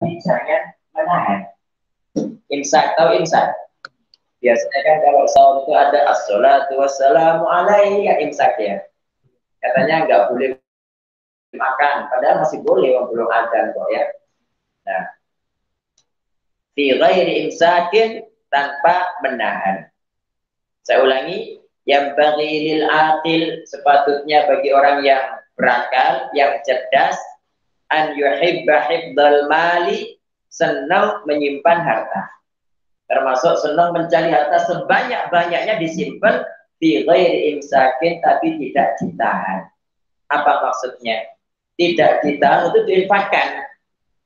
jangan menahan. Imsak, tahu imsak? Biasanya kan kalau sahur itu ada as-salatu wassalamu alaihi, ya imsak ya. Katanya nggak boleh makan, padahal masih boleh, belum adzan kok ya. Nah, fi ghairi imsakin, tanpa menahan. Saya ulangi, yang bagi lil atil, sepatutnya bagi orang yang berakal, yang cerdas, an yuhibba hifdzal mali, senang menyimpan harta. Termasuk senang mencari harta sebanyak-banyaknya disimpan fi ghairi imsakin, tapi tidak ditahan. Apa maksudnya? Tidak ditahan untuk diinfakkan.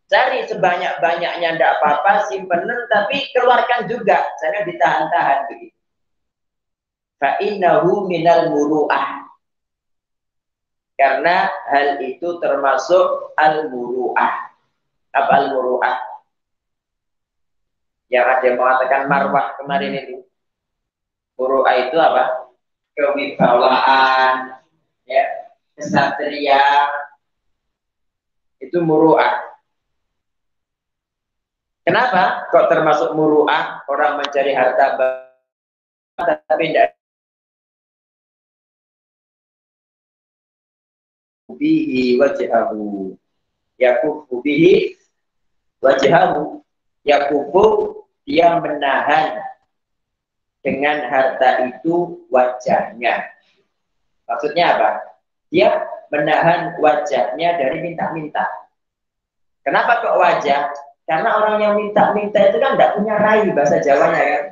Cari sebanyak-banyaknya, tidak apa-apa, simpenan, tapi keluarkan juga, jangan ditahan-tahan begitu. Fa'innahu minal muru'ah, karena hal itu termasuk al-muru'ah. Apa al-muru'ah? Yang ada yang mengatakan marwah kemarin itu. Muru'ah itu apa? Kewibawaan, ya, kesatria, itu muru'ah. Kenapa kok termasuk muru'ah? Orang mencari harta tapi tidak bihi wajhahu, yakufu bihi wajhahu, yakufu, dia menahan dengan harta itu wajahnya. Maksudnya apa? Dia menahan wajahnya dari minta-minta. Kenapa kok wajah? Karena orang yang minta-minta itu kan tidak punya rai, bahasa Jawanya kan.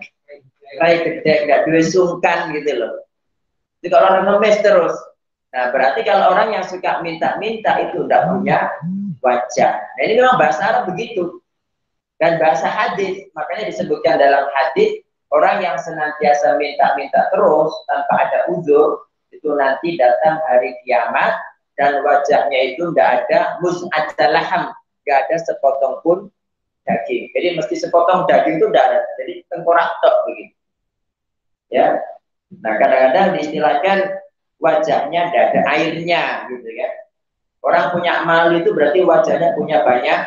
Rai gede, nggak duwe sungkan gitu loh. Jadi kalau orang ngemis terus. Nah, berarti kalau orang yang suka minta-minta itu tidak punya wajah. Nah, ini memang bahasa Arab begitu. Dan bahasa hadis, makanya disebutkan dalam hadis, orang yang senantiasa minta-minta terus tanpa ada uzur, itu nanti datang hari kiamat dan wajahnya itu tidak ada mus'adzalaham, tidak ada sepotong pun daging. Jadi mesti sepotong daging itu tidak ada. Jadi tengkorak tok begitu. Ya. Nah, kadang-kadang diistilahkan wajahnya tidak ada airnya gitu ya. Orang punya malu itu berarti wajahnya punya banyak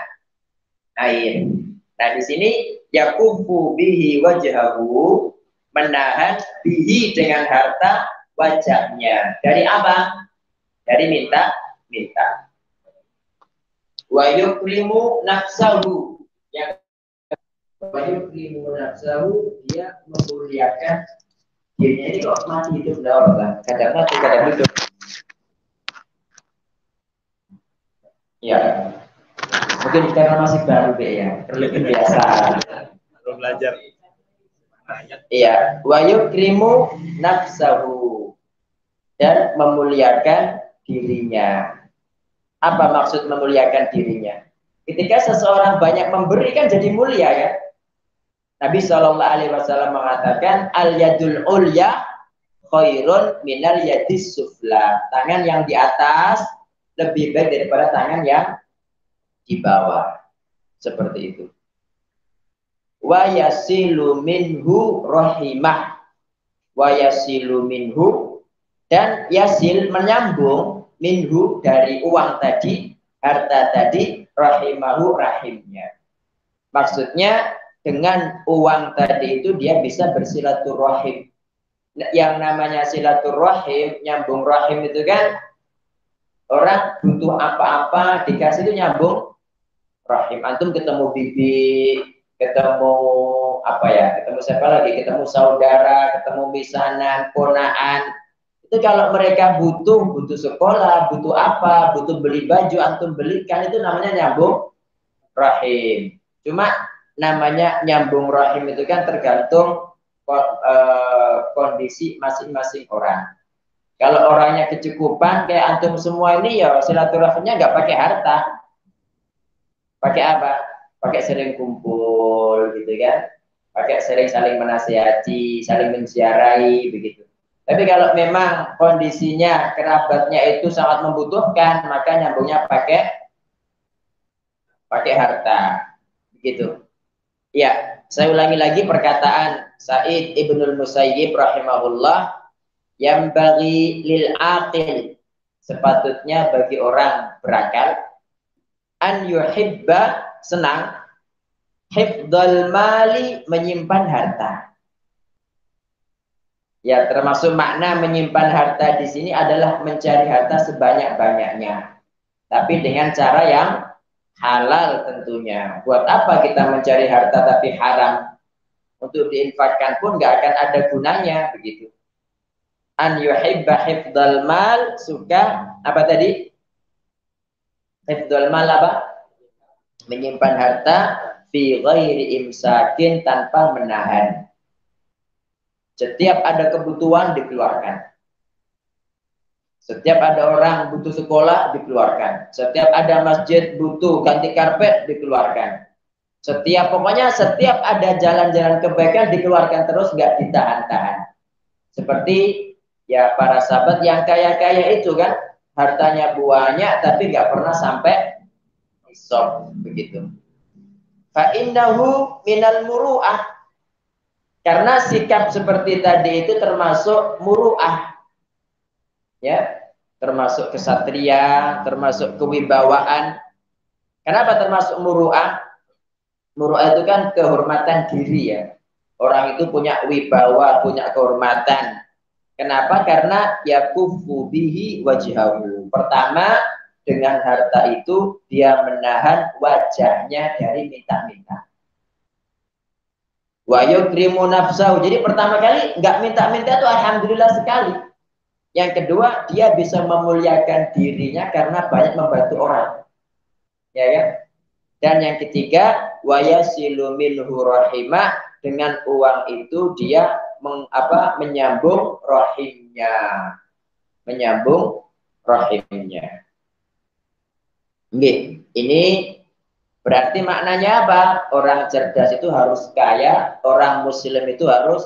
air. Nah, di sini yakufu bihi wajhahu, menahan bihi dengan harta wajahnya. Dari apa? Dari minta-minta. Wa yukrimu nafsahu, yang wa yukrimu nafsahu, dia memuliakan dirinya. Ini kok mati hidup dalam kan? Kadang-kadang hidup. Ya. Mungkin karena masih baru deh ya, perlu kebiasaan. Belum belajar. Iya, wa yukrimu nafsahu, dan memuliakan dirinya. Apa maksud memuliakan dirinya? Ketika seseorang banyak memberi kan jadi mulia ya. Nabi Shallallahu Alaihi Wasallam mengatakan al yadul ulya khairun minal yadis sufla. Tangan yang di atas lebih baik daripada tangan yang di bawah. Seperti itu. Wa yasilu minhu rahimah, wa yasilu minhu, dan yasil menyambung, minhu dari uang tadi, harta tadi, rahimahu rahimnya. Maksudnya dengan uang tadi itu dia bisa bersilaturahim. Yang namanya silaturahim, nyambung rahim itu kan orang butuh apa-apa dikasih itu nyambung rahim. Antum ketemu bibi, ketemu apa ya, ketemu siapa lagi, ketemu saudara, ketemu misanan, ponaan, itu kalau mereka butuh sekolah, butuh apa, butuh beli baju, antum belikan, itu namanya nyambung rahim. Cuma namanya nyambung rahim itu kan tergantung kondisi masing-masing orang. Kalau orangnya kecukupan kayak antum semua ini, ya silaturahimnya nggak pakai harta. Pakai apa? Pakai sering kumpul gitu kan, pakai sering saling menasihati, saling menziarahi begitu. Tapi kalau memang kondisinya kerabatnya itu sangat membutuhkan, maka nyambungnya pakai harta begitu. Ya, saya ulangi lagi perkataan Sa'id Ibnul Musayyib rahimahullah, yang bagi lil aqil, sepatutnya bagi orang berakal, an yuhibba, senang hifdzal mali, menyimpan harta. Ya, termasuk makna menyimpan harta di sini adalah mencari harta sebanyak-banyaknya. Tapi dengan cara yang halal tentunya. Buat apa kita mencari harta tapi haram? Untuk diinfakkan pun nggak akan ada gunanya begitu. An yuhibba hifdzal mal, suka apa tadi? Hifdzal mal apa? Menyimpan harta fi ghairi imsakin, tanpa menahan. Setiap ada kebutuhan dikeluarkan. Setiap ada orang butuh sekolah dikeluarkan. Setiap ada masjid butuh ganti karpet dikeluarkan. Pokoknya setiap ada jalan-jalan kebaikan dikeluarkan terus, nggak ditahan-tahan. Seperti ya para sahabat yang kaya-kaya itu kan, hartanya banyak tapi nggak pernah sampai nisab begitu. Fa innahu minal muru'ah. Karena sikap seperti tadi itu termasuk muru'ah. Ya, termasuk kesatria, termasuk kewibawaan. Kenapa termasuk muru'ah? Muru'ah itu kan kehormatan diri ya. Orang itu punya wibawa, punya kehormatan. Kenapa? Karena yakufu bihi wajhahu. Pertama, dengan harta itu dia menahan wajahnya dari minta-minta. Wa yukrimu nafsahu. Jadi pertama kali nggak minta-minta itu alhamdulillah sekali. Yang kedua, dia bisa memuliakan dirinya karena banyak membantu orang. Ya kan? Dan yang ketiga, wa yasilu minhu rahimah, dengan uang itu dia menyambung rahimnya. Menyambung rahimnya. Ini berarti maknanya apa? Orang cerdas itu harus kaya, orang muslim itu harus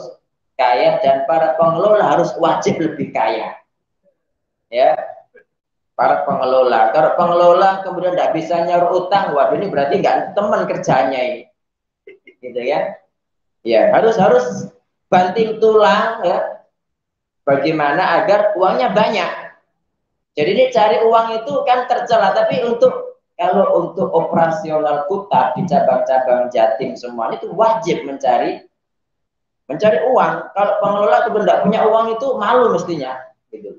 kaya, dan para pengelola harus wajib lebih kaya. Ya, para pengelola. Kalau pengelola kemudian tidak bisa nyaur utang, waduh ini berarti nggak teman kerjanya ini. Gitu ya. Ya, harus banting tulang ya. Bagaimana agar uangnya banyak. Jadi ini cari uang itu kan tercela, tapi kalau untuk operasional kuta di cabang-cabang Jatim semua itu wajib mencari uang. Kalau pengelola itu tidak punya uang itu malu mestinya. Gitu.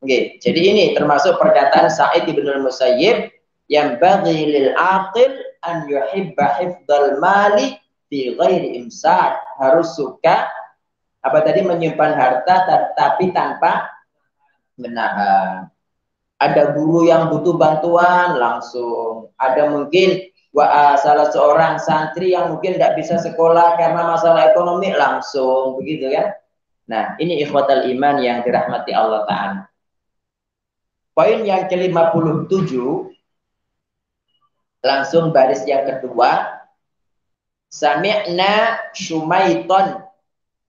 Oke, jadi ini termasuk perkataan Sa'id bin al-Musayyib, yang bagi lil aqil an yuhibba hifdzal mali fi ghairi imsak. Harus suka menyimpan harta tapi tanpa menahan. Ada guru yang butuh bantuan langsung. Ada mungkin salah seorang santri yang mungkin tidak bisa sekolah karena masalah ekonomi, langsung begitu kan. Nah, ini ikhwatal iman yang dirahmati Allah Ta'ala. Poin yang ke-57, langsung baris yang kedua. Sami'na Shumaiton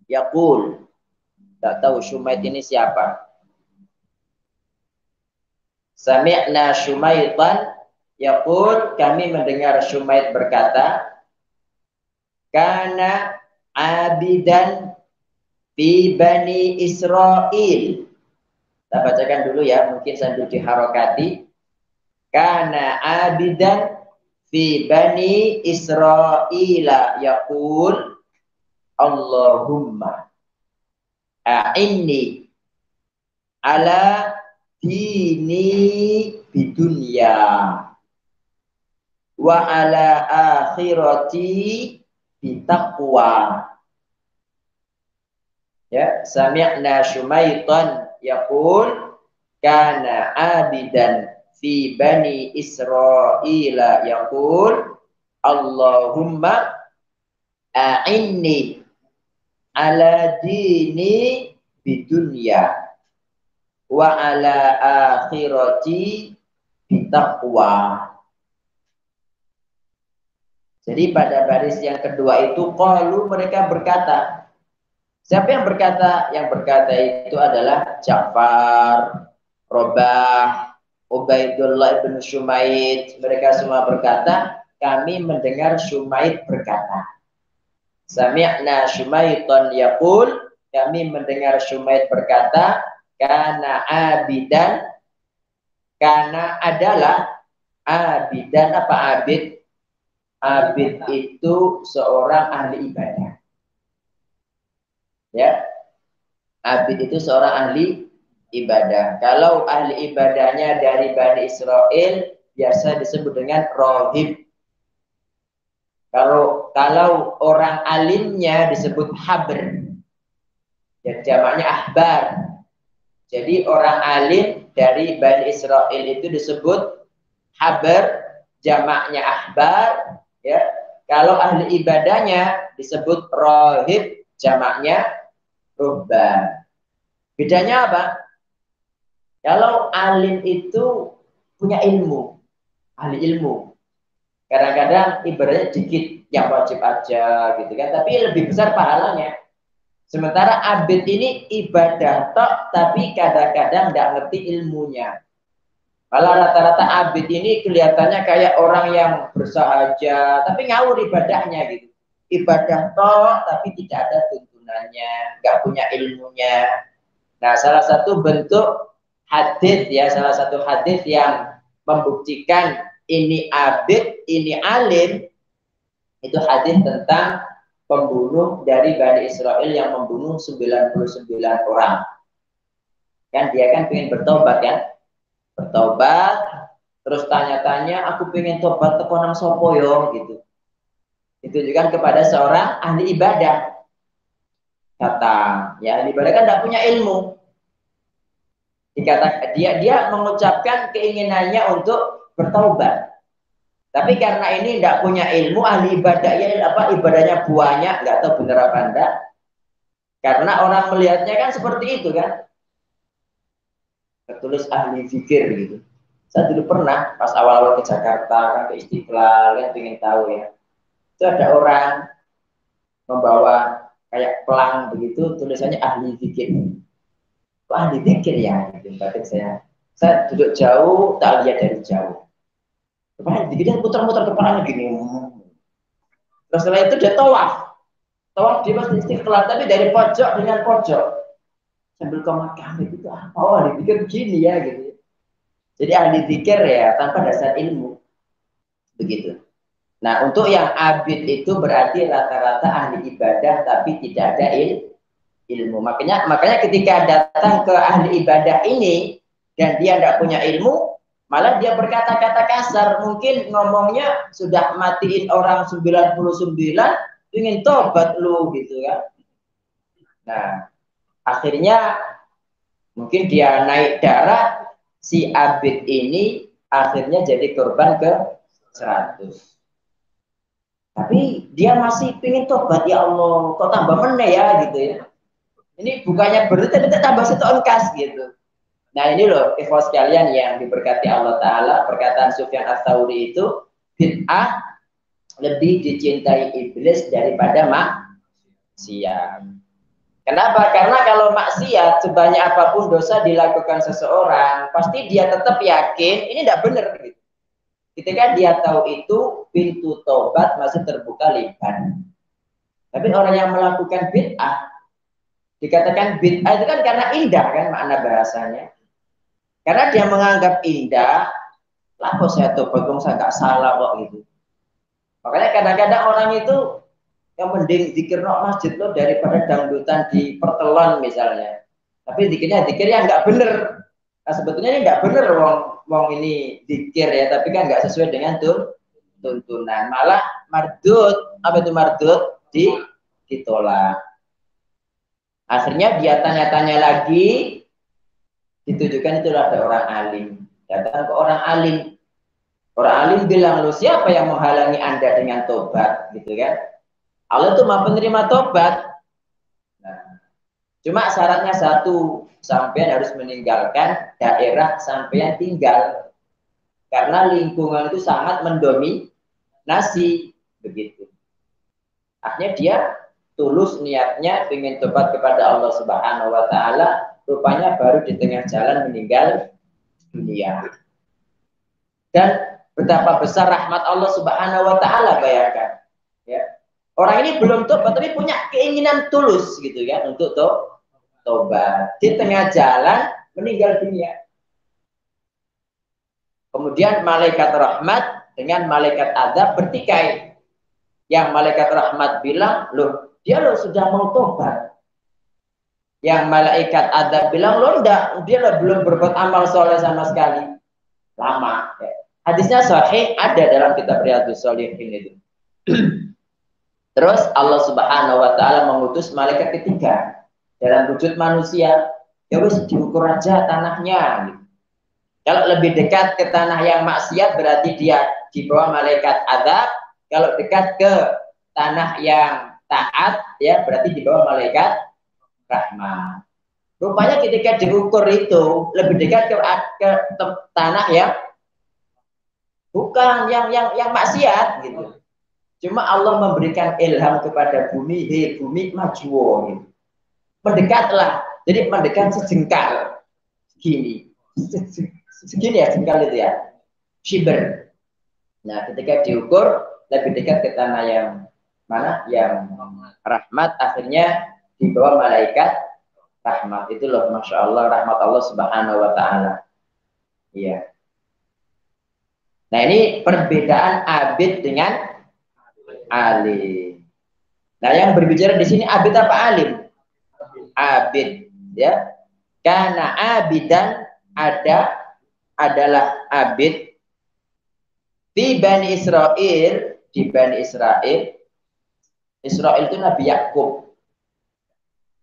yaqul. Tak tahu Shumait ini siapa. Sami'na Shumaitan yaqul, kami mendengar Shumait berkata, kana abidan fi bani Israel. Kita bacakan dulu ya, mungkin sambil diharokati. Kana abidan fi bani Israel yaqul, Allahumma a'inni ala dini bidunya wa ala akhirati bitaqwa. Ya, sami'na Shumaitan yaqul kana abidan fi bani Israel yaqul Allahumma a'inni ala dini bidunya wa ala akhirati bitaqwa. Jadi pada baris yang kedua itu qalu, mereka berkata. Siapa yang berkata? Yang berkata itu adalah Ja'far, Robah, Ubaidullah ibn Shumait. Mereka semua berkata, kami mendengar Shumait berkata. Sami'na Shumaiton yaqul, kami mendengar Shumait berkata, kana abidan, kana adalah abidan, apa abid? Abid itu seorang ahli ibadah. Ya, abid itu seorang ahli ibadah. Kalau ahli ibadahnya dari Bani Israel, biasa disebut dengan rohib. Kalau orang alimnya disebut habr. Ya, jamaknya ahbar. Jadi orang alim dari Bani Israel itu disebut habr, jamaknya ahbar. Ya, kalau ahli ibadahnya disebut rohib, jamaknya ruhban. Bedanya apa? Kalau alim itu punya ilmu, ahli ilmu. Kadang-kadang ibadahnya dikit, yang wajib aja gitu kan, tapi lebih besar pahalanya. Sementara abid ini ibadah tok, tapi kadang-kadang nggak ngerti ilmunya. Malah rata-rata abid ini kelihatannya kayak orang yang bersahaja, tapi ngawur ibadahnya gitu. Ibadah tok, tapi tidak ada tuntunannya, nggak punya ilmunya. Nah, salah satu bentuk hadis ya, salah satu hadis yang membuktikan ini abid, ini alim, itu hadis tentang pembunuh dari Bani Israel yang membunuh 99 orang. Kan dia kan pengen bertobat kan? Bertobat, terus tanya-tanya, aku pengen tobat teko nang sopo yo gitu. Itu juga kepada seorang ahli ibadah. Datang, ya ahli ibadah kan tidak punya ilmu. Dikatakan dia mengucapkan keinginannya untuk bertaubat. Tapi karena ini tidak punya ilmu, ahli ibadah ya ibadahnya banyak, nggak tahu benar apa enggak. Karena orang melihatnya kan seperti itu kan. Tertulis ahli zikir gitu. Saya dulu pernah pas awal-awal ke Jakarta kan ke Istiqlal kan pengen tahu ya. Itu ada orang membawa kayak pelang begitu tulisannya ahli zikir. Ahli zikir ya, gitu. Batin saya duduk jauh, tak lihat dari jauh. Kepala dikit putar-putar kepalanya gini. Terus setelah itu dia tawaf di masjid Istiqlal, tapi dari pojok dengan pojok sambil komat kami itu apa? Oh, ahli zikir begini ya gitu. Jadi ahli zikir ya tanpa dasar ilmu, begitu. Nah, untuk yang abid itu berarti rata-rata ahli ibadah tapi tidak ada ilmu. Makanya ketika datang ke ahli ibadah ini dan dia tidak punya ilmu, malah dia berkata-kata kasar. Mungkin ngomongnya sudah matiin orang 99, ingin tobat lu gitu ya. Nah, akhirnya mungkin dia naik darah, si abid ini akhirnya jadi korban ke 100. Tapi dia masih ingin tobat, ya Allah, kok tambah meneh ya gitu ya. Ini bukannya berarti tapi tambah setongkas gitu. Nah ini loh, ikhwas sekalian yang diberkati Allah Ta'ala, perkataan Sufyan Ats-Tsauri itu, bid'ah lebih dicintai iblis daripada maksiat. Kenapa? Karena kalau maksiat, sebanyak apapun dosa dilakukan seseorang, pasti dia tetap yakin ini tidak benar. Gitu. Ketika dia tahu itu, pintu tobat masih terbuka lebar. Tapi orang yang melakukan bid'ah, dikatakan bid'ah itu kan karena indah kan makna bahasanya. Karena dia menganggap indah, lah kok saya tobat, saya nggak salah kok gitu. Makanya kadang-kadang orang itu yang mending zikir no masjid lo daripada dangdutan di pertelon misalnya. Tapi zikirnya zikir yang nggak bener. Nah sebetulnya ini nggak bener wong ini zikir ya, tapi kan nggak sesuai dengan tuntunan. Malah mardut, apa itu mardut? Ditolak. Akhirnya dia tanya-tanya lagi, ditujukan itu ada orang alim. Datang ke orang alim. Orang alim bilang, lu siapa yang menghalangi Anda dengan tobat? Gitu kan. Allah itu maha penerima tobat. Nah, cuma syaratnya satu, sampean harus meninggalkan daerah sampean tinggal. Karena lingkungan itu sangat mendominasi. Begitu. Akhirnya dia tulus niatnya ingin tobat kepada Allah Subhanahu wa Ta'ala, rupanya baru di tengah jalan meninggal dunia. Dan betapa besar rahmat Allah Subhanahu wa Ta'ala, bayangkan ya. Orang ini belum tobat tapi punya keinginan tulus gitu kan untuk tobat, di tengah jalan meninggal dunia. Kemudian malaikat rahmat dengan malaikat azab bertikai. Yang malaikat rahmat bilang, loh, dia loh sudah mau tobat. Yang malaikat adab bilang, loh enggak, dia loh belum berbuat amal soleh sama sekali. Lama. Ya. Hadisnya sahih, ada dalam kitab Riyadhus Shalihin itu. Terus Allah Subhanahu wa taala mengutus malaikat ketiga dalam wujud manusia. Ya wis diukur aja tanahnya gitu. Kalau lebih dekat ke tanah yang maksiat berarti dia di bawah malaikat azab. Kalau dekat ke tanah yang taat ya berarti di bawah malaikat rahmat. Rupanya ketika diukur itu lebih dekat ke tanah yang bukan yang maksiat gitu. Cuma Allah memberikan ilham kepada bumi, hei bumi maju gitu. Mendekatlah. Jadi mendekat sejengkal. Segini. Segini ya jengkal itu ya. Shiber. Nah, ketika diukur lebih dekat ke tanah yang mana? Yang rahmat, akhirnya di bawah malaikat rahmat. Itu loh, Masya Allah, rahmat Allah Subhanahu wa ta'ala. Iya. Nah, ini perbedaan abid dengan alim. Nah, yang berbicara di sini abid apa alim? Abid, ya. Karena abidan adalah abid di Bani Israel, Israel itu Nabi Yakub.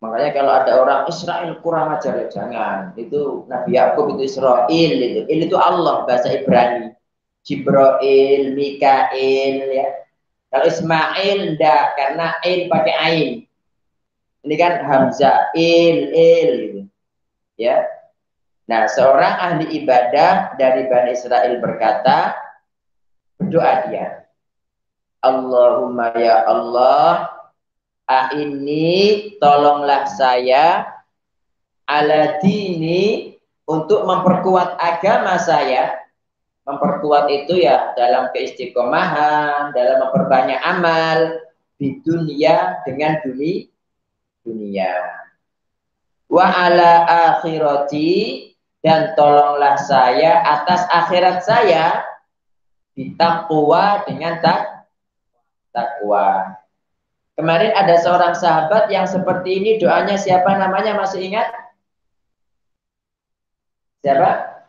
Makanya kalau ada orang Israel kurang ajar ya jangan. Itu Nabi Yakub itu Israel itu. Itu Allah bahasa Ibrani. Jibril, Mikail ya. Kalau Ismail enggak karena il pakai ain. Ini kan hamzah il gitu. Ya. Nah, seorang ahli ibadah dari Bani Israel berkata, berdoa dia. Allahumma ya Allah, ini tolonglah saya ala dini untuk memperkuat agama saya. Memperkuat itu ya dalam keistiqomahan, dalam memperbanyak amal di dunia dengan dunia. Wa ala akhirati, dan tolonglah saya atas akhirat saya ditaqwa dengan takwa. Kemarin ada seorang sahabat yang seperti ini doanya, siapa namanya, masih ingat? Siapa?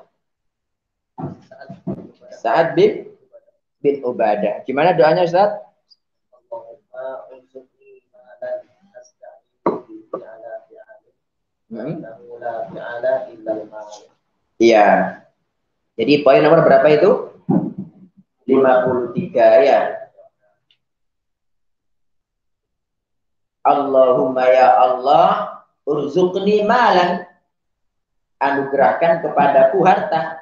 Sa'ad bin Ubadah. Gimana doanya Ustaz? Iya. Jadi poin nomor berapa itu? 53 ya. Allahumma ya Allah, urzuqni malan, anugerahkan kepadaku harta.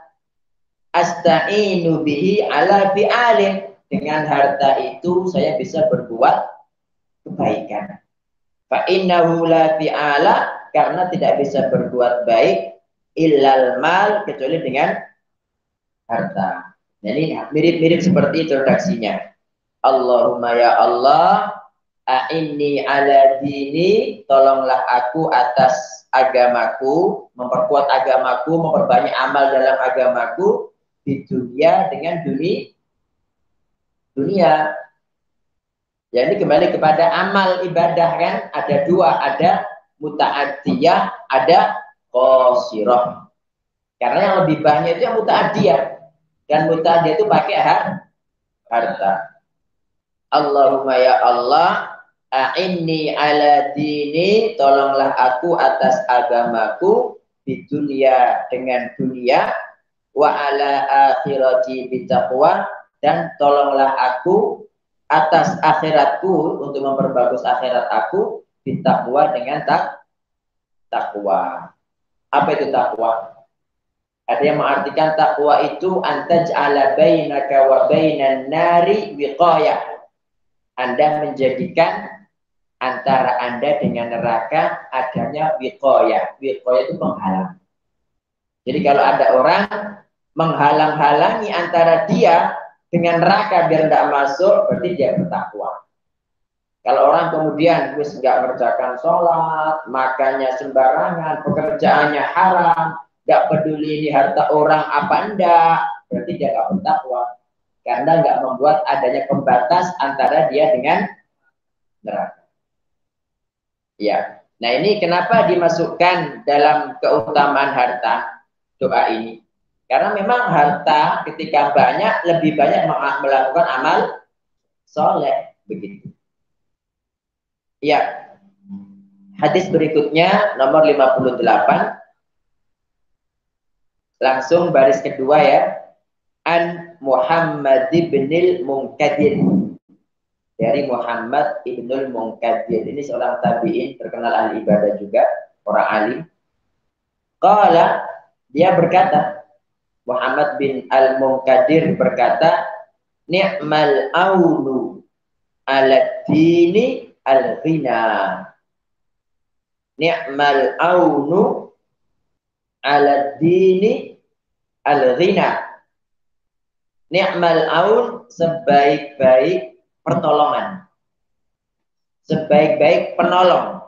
Asta'inu bihi ala fi'alin, dengan harta itu saya bisa berbuat kebaikan. Fa innahu la fi'ala, karena tidak bisa berbuat baik illal mal, kecuali dengan harta. Nah, ini mirip-mirip seperti itu redaksinya. Allahumma ya Allah, a'inni ala dini, tolonglah aku atas agamaku, memperkuat agamaku, memperbanyak amal dalam agamaku di dunia dengan dunia. Ya, ini kembali kepada amal ibadah kan, ada dua, ada muta'addiyah, ada qasirah. Karena yang lebih banyak itu yang muta'addiyah, dan muta'addiyah itu pakai harta. Allahumma ya Allah, a'inni ala dini, tolonglah aku atas agamaku di dunia dengan dunia, wa ala akhirati bitaqwa, dan tolonglah aku atas akhiratku untuk memperbagus akhirat aku bitaqwa dengan takwa. Apa itu takwa? Ada yang mengartikan takwa itu antaj'ala bainaka wa bainan nari wiqayah. Anda menjadikan antara Anda dengan neraka adanya wiqayah. Wiqayah itu penghalang. Jadi kalau ada orang menghalang-halangi antara dia dengan neraka biar tidak masuk, berarti dia bertakwa. Kalau orang kemudian wis nggak mengerjakan sholat, makannya sembarangan, pekerjaannya haram, nggak peduli ini harta orang apa enggak, berarti dia nggak bertakwa. karena nggak membuat adanya pembatas antara dia dengan neraka. Ya, nah ini kenapa dimasukkan dalam keutamaan harta doa ini? Karena memang harta ketika banyak lebih banyak melakukan amal soleh begitu. Ya, hadis berikutnya nomor 58. Langsung baris kedua ya. An Muhammad ibnil Munkadir. Dari Muhammad ibnul Munkadir. Ini seorang tabi'in terkenal ahli ibadah juga, orang alim. Qala, dia berkata, Muhammad bin al-Munkadir berkata, ni'mal aunu ala dini al-ghina. Ni'mal aunu ala dini al-ghina. Ni'mal aun, sebaik-baik pertolongan. Sebaik-baik penolong.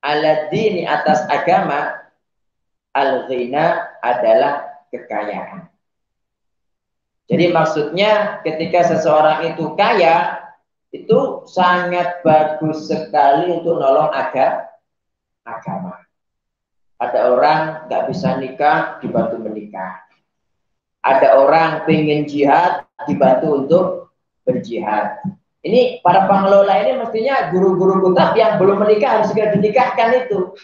Ala dini, atas agama. Al-ghina adalah kekayaan. Jadi maksudnya ketika seseorang itu kaya, itu sangat bagus sekali untuk nolong agama. Ada orang nggak bisa nikah, dibantu menikah. Ada orang pengen jihad, dibantu untuk berjihad. Ini para pengelola ini mestinya guru-guru kutab yang belum menikah harus segera dinikahkan itu.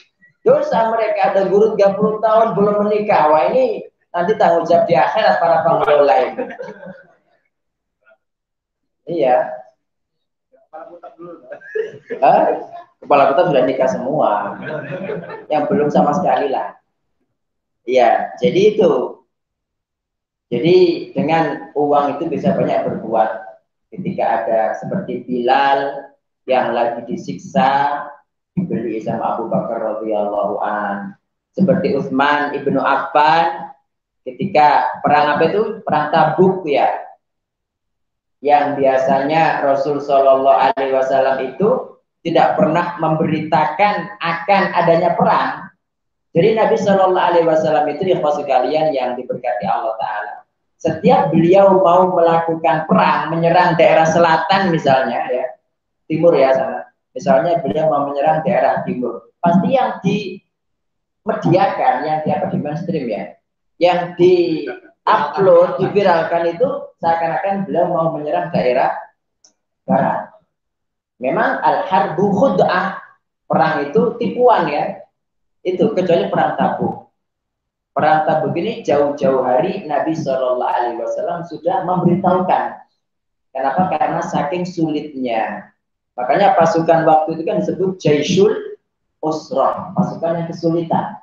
Dosa mereka, ada guru 30 tahun belum menikah. Wah ini nanti tanggung jawab di akhirat para pengelola itu. Iya. Kepala kutab sudah nikah semua. Yang belum sama sekali lah. Iya, jadi itu. Jadi dengan uang itu bisa banyak berbuat. Ketika ada seperti Bilal yang lagi disiksa, dibeli sama Abu Bakar radhiyallahu an. Seperti Utsman ibnu Affan ketika perang apa itu? Perang Tabuk ya. Yang biasanya Rasul Shallallahu Alaihi Wasallam itu tidak pernah memberitakan akan adanya perang. Jadi Nabi Shallallahu Alaihi Wasallam itu ikhwas sekalian yang diberkati Allah Taala. Setiap beliau mau melakukan perang, menyerang daerah selatan misalnya ya, timur ya sana. Misalnya beliau mau menyerang daerah timur, pasti yang dimediakan, yang di mainstream ya, yang di upload, diviralkan itu seakan-akan beliau mau menyerang daerah barat. Memang al-harbu khud'ah, perang itu tipuan ya, itu kecuali perang Tabuk. Perang Tabuk ini jauh-jauh hari Nabi Shallallahu Alaihi Wasallam sudah memberitahukan. Kenapa? Karena saking sulitnya. Makanya pasukan waktu itu kan disebut Jaisul Usrah, pasukan yang kesulitan.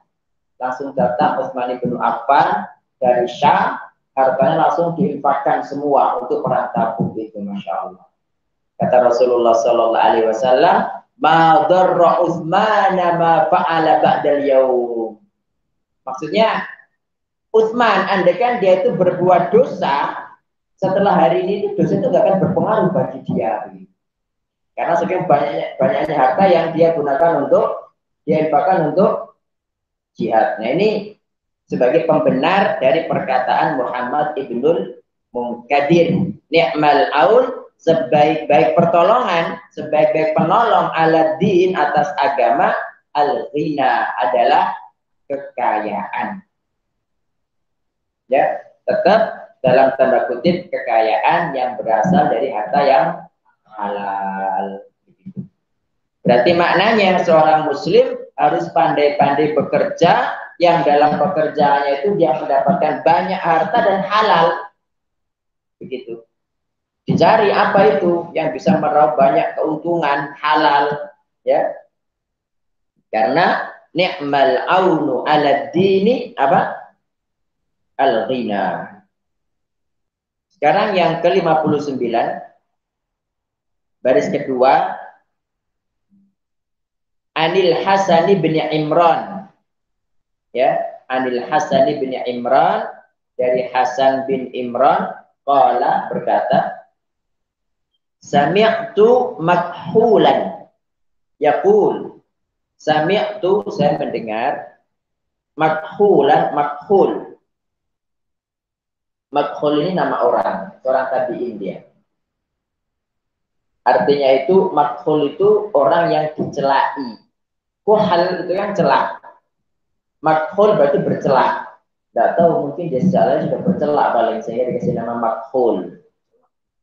Langsung datang Utsman bin Affan dari Syam, hartanya langsung diinfakkan semua untuk perang Tabuk itu, masya Allah. Kata Rasulullah Shallallahu Alaihi Wasallam, "Ma darra Utsman ma fa'ala ba'dal yaum." Maksudnya Utsman, andaikan dia itu berbuat dosa setelah hari ini, itu dosa itu nggak akan berpengaruh bagi dia. Karena sekian banyaknya harta yang dia gunakan untuk diinfakkan untuk jihad. Nah ini sebagai pembenar dari perkataan Muhammad ibnul Munkadir. Ni'mal aun, sebaik-baik pertolongan, sebaik-baik penolong ala din, atas agama, al-ghina adalah kekayaan. Ya, tetap dalam tanda kutip kekayaan yang berasal dari harta yang halal. Berarti maknanya seorang muslim harus pandai-pandai bekerja, yang dalam pekerjaannya itu dia mendapatkan banyak harta dan halal. Begitu. Dicari apa itu yang bisa meraup banyak keuntungan halal, ya. Karena ni'mal aunu ala dini apa? Al-ghina. Sekarang yang ke-59 baris kedua, Anil Hasan bin Imran. Ya, Anil Hasan bin Imran, dari Hasan bin Imran qala, berkata, sami'tu makhulan yaqul. Sami'tu, saya mendengar, makhulan, makhul Makhul ini nama orang, seorang tabi'in dia. Artinya itu makhul itu orang yang dicelai. Kuhal itu kan celak. Makhul berarti bercelak. Tidak tahu mungkin dia sejarah sudah bercelak paling sehingga dikasih nama makhul.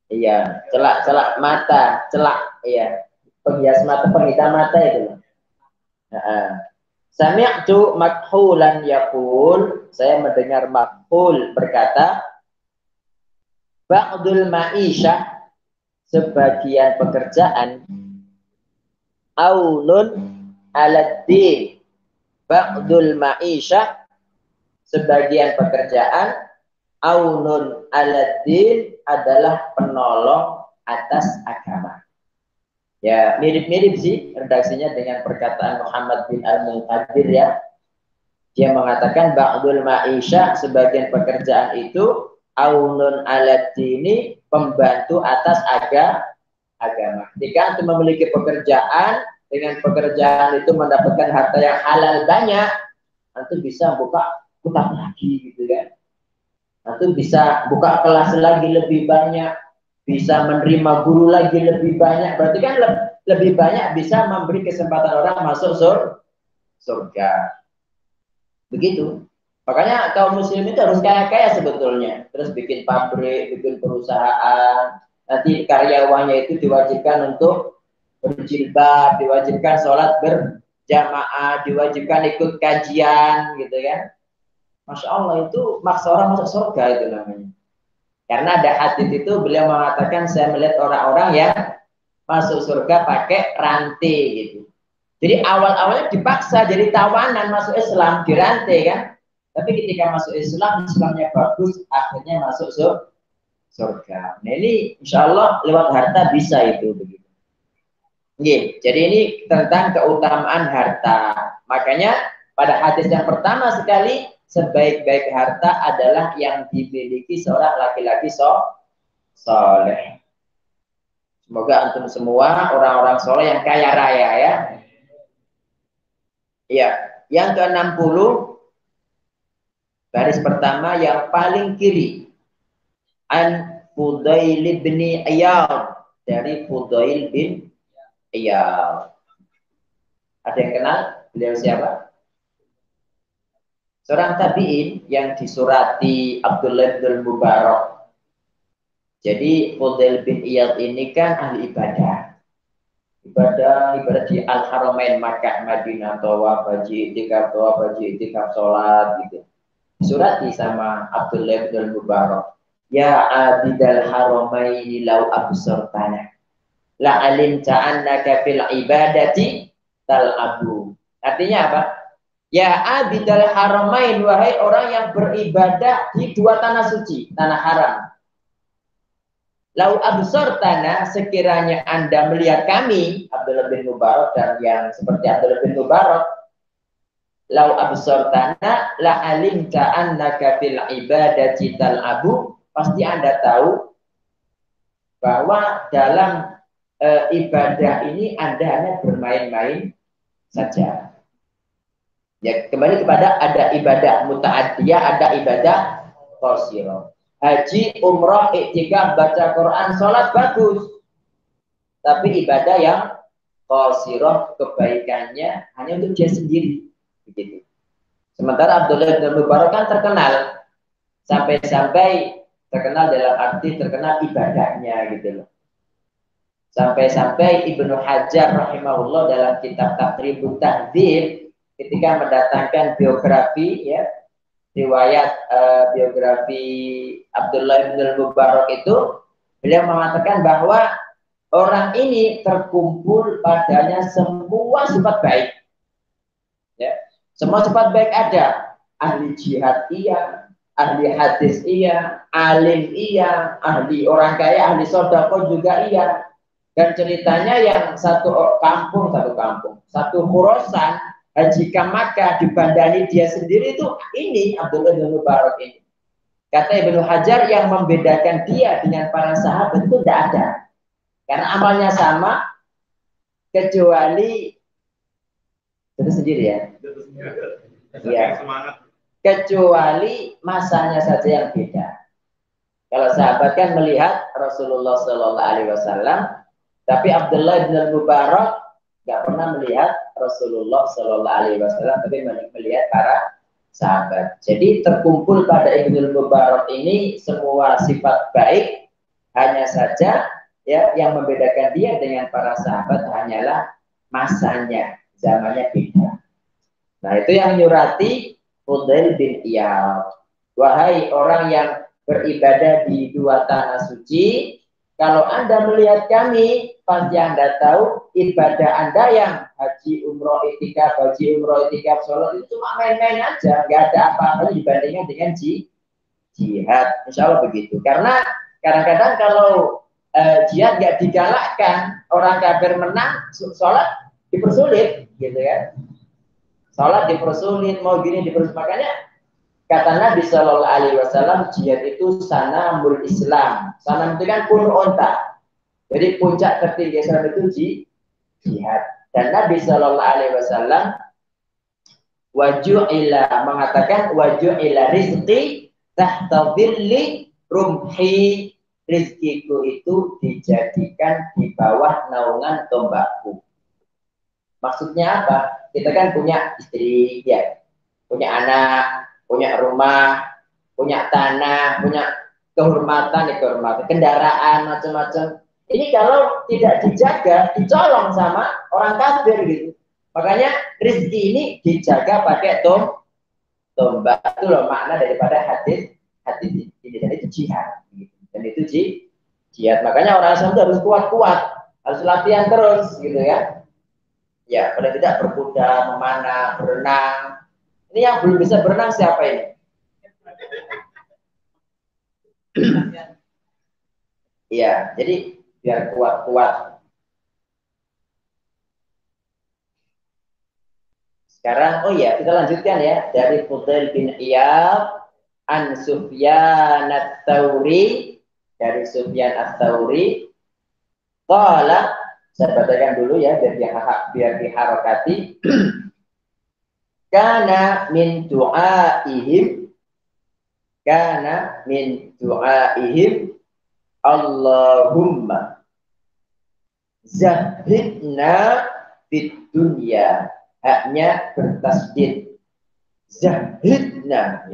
Iya, celak-celak mata, celak, iya. Penghias mata, penghitam mata itu. Sami'tu makhulan yaqul, saya mendengar makhul berkata, ba'dul ma'isyah, sebagian pekerjaan, aunun aladdin, ba'dul ma'isyah, sebagian pekerjaan, aunun aladdin adalah penolong atas agama. Ya, mirip-mirip sih redaksinya dengan perkataan Muhammad bin Al-Munqadir ya. Dia mengatakan ba'dul ma'isyah, sebagian pekerjaan itu aunun aladdini, pembantu atas agama. Jika antum memiliki pekerjaan, dengan pekerjaan itu mendapatkan harta yang halal banyak, antum bisa buka hutang lagi gitu kan. Antum bisa buka kelas lagi lebih banyak, bisa menerima guru lagi lebih banyak, berarti kan lebih banyak bisa memberi kesempatan orang masuk surga. Begitu. Makanya kaum muslim itu harus kaya-kaya sebetulnya. Terus bikin pabrik, bikin perusahaan. Nanti karyawannya itu diwajibkan untuk berjilbab, diwajibkan sholat berjamaah, diwajibkan ikut kajian, gitu kan. Masya Allah, itu maksa orang masuk surga itu namanya. Karena ada hadis itu beliau mengatakan, saya melihat orang-orang yang masuk surga pakai rantai gitu. Jadi awal-awalnya dipaksa jadi tawanan masuk Islam, dirantai kan. Tapi ketika masuk Islam, Islamnya bagus, akhirnya masuk surga. Nah ini insya Allah lewat harta bisa itu begitu. Oke, jadi ini tentang keutamaan harta. Makanya pada hadis yang pertama sekali, sebaik-baik harta adalah yang dimiliki seorang laki-laki soleh. Semoga antum semua orang-orang soleh yang kaya raya ya. Ya, yang ke-60 baris pertama yang paling kiri. An Fudail bin Iyad, dari Fudail bin Iyad. Ada yang kenal beliau siapa? Seorang tabi'in yang disurati Abdullah bin Mubarak. Jadi Fudail bin Iyad ini kan ahli ibadah. Ibadah di Al-Haramain Makkah, Madinah, tawaf, haji, itikaf, tawaf, haji, itikaf, sholat gitu. Surati sama Abdullah bin Mubarak. Ya abidal haramaini lau absortana la alim ta'annaka fil ibadati tal'abu. Artinya apa? Ya abidal haramain, wahai orang yang beribadah di dua tanah suci, tanah haram. Lau absortana, sekiranya Anda melihat kami, Abdullah bin Mubarak dan yang seperti Abdullah bin Mubarak, lau absortana la alim ta'annaka fil ibadati tal'abu, pasti Anda tahu bahwa dalam ibadah ini Anda hanya bermain-main saja. Ya, kembali kepada ada ibadah muta'addiyah, ada ibadah qasirah. Haji, umrah, iktikaf, baca Quran, sholat bagus. Tapi ibadah yang qasirah, kebaikannya hanya untuk dia sendiri. Begitu. Sementara Abdullah bin Mubarak kan terkenal. Sampai-sampai terkenal dalam arti terkenal ibadahnya gitu loh. Sampai-sampai Ibnu Hajar rahimahullah dalam kitab Taqribut Tahdzib ketika mendatangkan biografi ya, riwayat biografi Abdullah bin Mubarak itu, beliau mengatakan bahwa orang ini terkumpul padanya semua sifat baik. Ya, semua sifat baik ada. Ahli jihad iya, ahli hadis iya, alim iya, ahli orang kaya, ahli sedekah juga iya. Dan ceritanya yang satu kampung, satu Khurasan, haji ke Makkah dibandani dia sendiri itu ini Abdullah bin Mubarak ini. Kata Ibnu Hajar, yang membedakan dia dengan para sahabat itu tidak ada. Karena amalnya sama, kecuali itu sendiri ya. Ya. Kecuali masanya saja yang beda. Kalau sahabat kan melihat Rasulullah Shallallahu Alaihi Wasallam, tapi Abdullah bin Mubarak nggak pernah melihat Rasulullah Shallallahu Alaihi Wasallam, tapi melihat para sahabat. Jadi terkumpul pada Ibnu Mubarak ini semua sifat baik, hanya saja ya yang membedakan dia dengan para sahabat hanyalah masanya, zamannya beda. Nah itu yang nyurati Fudail bin Iyad. Wahai orang yang beribadah di dua tanah suci, kalau Anda melihat kami, pasti Anda tahu ibadah Anda yang haji, umroh, itikaf, sholat itu cuma main-main aja, nggak ada apa-apa dibandingkan dengan jihad. Insya Allah begitu. Karena kadang-kadang kalau jihad nggak digalakkan, orang kafir menang, sholat dipersulit, gitu ya. Sholat dipersulit, mau gini dipersulit. Makanya kata Nabi Shallallahu Alaihi Wasallam, jihad itu sanamul Islam. Sanam itu kan pun onta. Jadi puncak tertinggi Islam itu jihad. Dan Nabi Shallallahu Alaihi Wasallam waju'ila mengatakan waju'ila rizqi tahta dhilli rumhi, rizkiku itu dijadikan di bawah naungan tombakku. Maksudnya apa? Kita kan punya istri, ya, punya anak, punya rumah, punya tanah, punya kehormatan, kendaraan macam-macam. Ini kalau tidak dijaga, dicolong sama orang kafir gitu. Makanya rezeki ini dijaga pakai tombak. Itu loh makna daripada hadis ini. Dan itu jihad. Gitu. Dan itu jihad. Makanya orang Islam itu harus kuat-kuat, harus latihan terus, gitu ya. Ya, paling tidak berkuda, memanah, berenang. Ini yang belum bisa berenang siapa ini? Iya, jadi biar kuat-kuat. Sekarang, oh ya, kita lanjutkan ya. Dari Fudail bin Iyad, an Sufyan ats-Tsauri, dari Sufyan ats-Tsauri, qala, saya bacakan dulu ya, biar diharokati. Kana min du'aihim, kana min du'aihim, Allahumma zahidna fid dunya, haknya bertasdid, zahidna,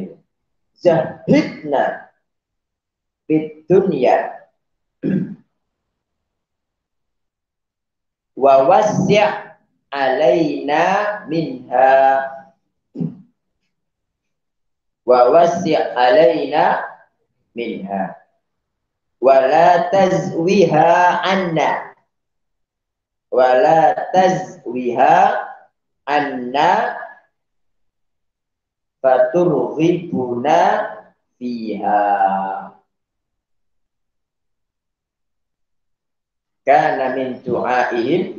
zahidna fid dunya wa wasi' alaina minha, wa wasi' alaina minha wala tazwiha anna, wala tazwiha anna faturghibuna fiha. Kana min du'aihim,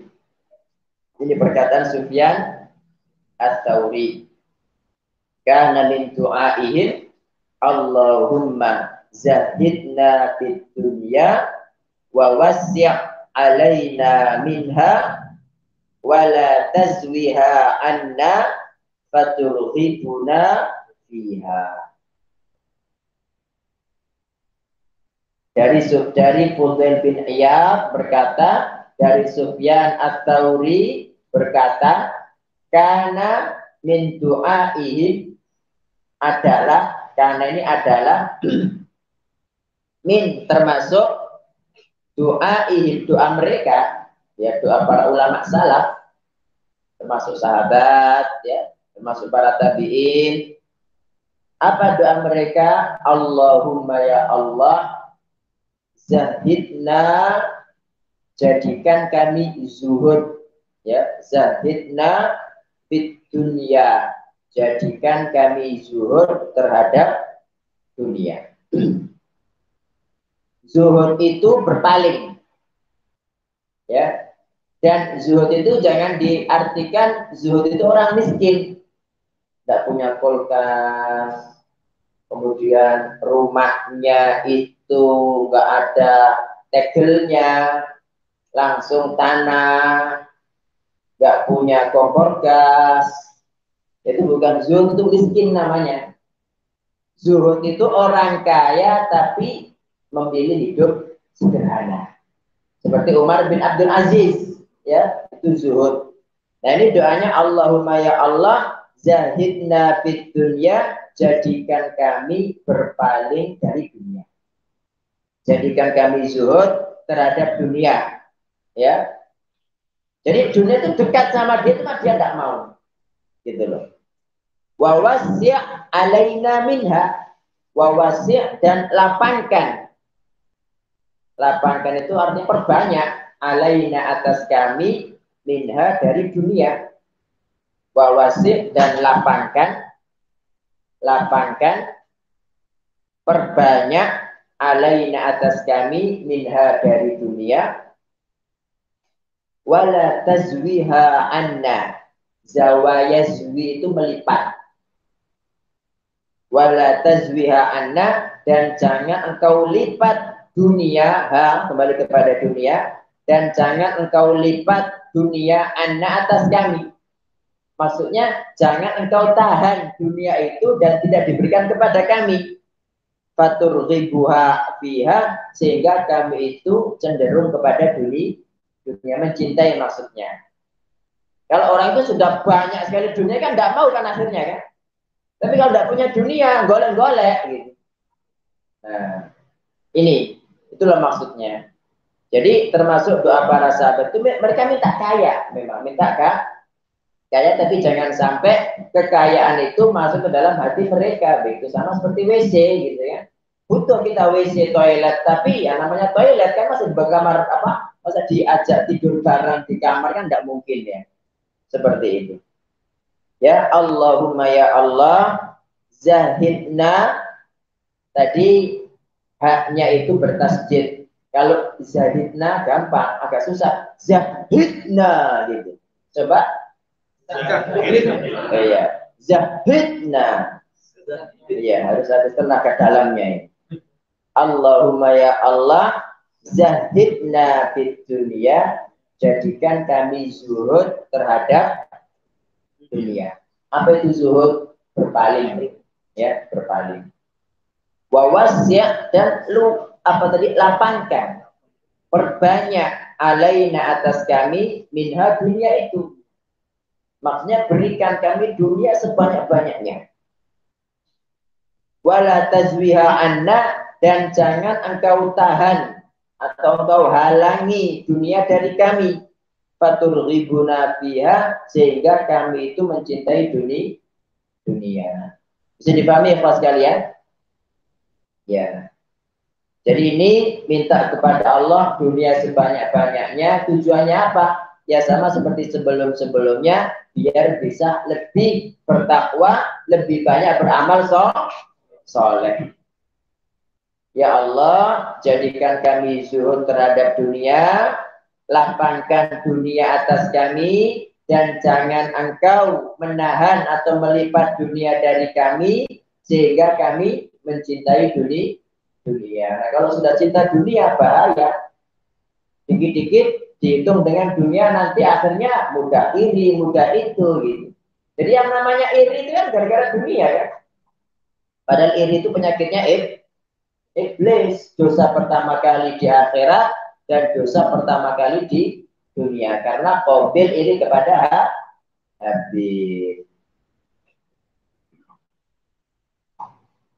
ini perkataan Sufyan ats-Tsauri. Kana min du'aihim Allahumma zahidna fid dunya wa wasi' alaina minha wa la tazwiha anna faturghibuna fiha. Dari Fudail bin Iyad berkata, dari Sufyan ats-Tsauri berkata, kana min du'aihim, adalah, karena ini adalah min, termasuk du'aihim, doa mereka, ya, doa para ulama salaf, termasuk sahabat, ya, termasuk para tabi'in. Apa doa mereka? Allahumma ya Allah, zahidna, jadikan kami zuhud, ya, zahidna fit dunya, jadikan kami zuhud terhadap dunia. Zuhud itu berpaling, ya, dan zuhud itu jangan diartikan zuhud itu orang miskin, tidak punya kulkas, kemudian rumahnya itu nggak ada tegelnya, langsung tanah, nggak punya kompor gas. Itu bukan zuhud, itu miskin namanya. Zuhud itu orang kaya tapi memilih hidup sederhana. Seperti Umar bin Abdul Aziz, ya, itu zuhud. Nah ini doanya, Allahumma ya Allah, zahidna fid dunya, jadikan kami berpaling dari dunia. Jadikan kami zuhud terhadap dunia, ya. Jadi dunia itu dekat sama dia, cuma dia tidak mau, gitu loh. Wa wasi' alaina minha, wa wasi' dan lapangkan. Lapangkan itu artinya perbanyak, alaina atas kami, minha dari dunia. Wa wasi' dan lapangkan, perbanyak, alaina atas kami, minha dari dunia. Wala tazwiha anna, zawayazwi itu melipat. Wala tazwiha anna, dan jangan engkau lipat dunia, kembali kepada dunia, dan jangan engkau lipat dunia anna atas kami. Maksudnya jangan engkau tahan dunia itu dan tidak diberikan kepada kami. Faturghibuha fiha, sehingga kami itu cenderung kepada dunia, mencintai maksudnya. Kalau orang itu sudah banyak sekali dunia kan tidak mau kan akhirnya kan. Tapi kalau tidak punya dunia, golek-golek gitu. Nah, itulah maksudnya. Jadi termasuk doa para sahabat itu mereka minta kaya, memang minta kaya, tapi jangan sampai kekayaan itu masuk ke dalam hati mereka. Begitu sama seperti WC gitu ya. Butuh kita WC, toilet, tapi ya namanya toilet kan masih di kamar apa? Masa diajak tidur bareng di kamar kan tidak mungkin ya. Seperti itu. Ya Allahumma ya Allah, zahidna, tadi haknya itu bertasjid. Kalau zahidna gampang, agak susah. Zahidna gitu. Coba. Iya, zahidna. Iya, harus ada tenaga dalamnya ini. Allahumma ya Allah, zahidna fid dunia, jadikan kami zuhud terhadap dunia. Apa itu zuhud? Berpaling, ya, berpaling. Wawasya, dan lapangkan, perbanyak, alaina atas kami, minha dunia itu. Maksudnya berikan kami dunia sebanyak-banyaknya. Wala tazwiha anna, dan jangan engkau tahan atau engkau halangi dunia dari kami. Faturghibuna fiha, sehingga kami itu mencintai dunia. Bisa dipahami ya Pak sekalian? Ya. Jadi ini minta kepada Allah dunia sebanyak-banyaknya. Tujuannya apa? Ya sama seperti sebelum-sebelumnya, biar bisa lebih bertakwa, lebih banyak beramal soleh. Ya Allah, jadikan kami zuhud terhadap dunia, lapangkan dunia atas kami, dan jangan engkau menahan atau melipat dunia dari kami, sehingga kami mencintai dunia. Nah, kalau sudah cinta dunia, bahaya. Dikit-dikit dihitung dengan dunia, nanti akhirnya mudah iri, mudah itu, gitu. Jadi yang namanya iri itu kan gara-gara dunia ya. Padahal iri itu penyakitnya iblis. Dosa pertama kali di akhirat dan dosa pertama kali di dunia, karena Qabil iri kepada Habil.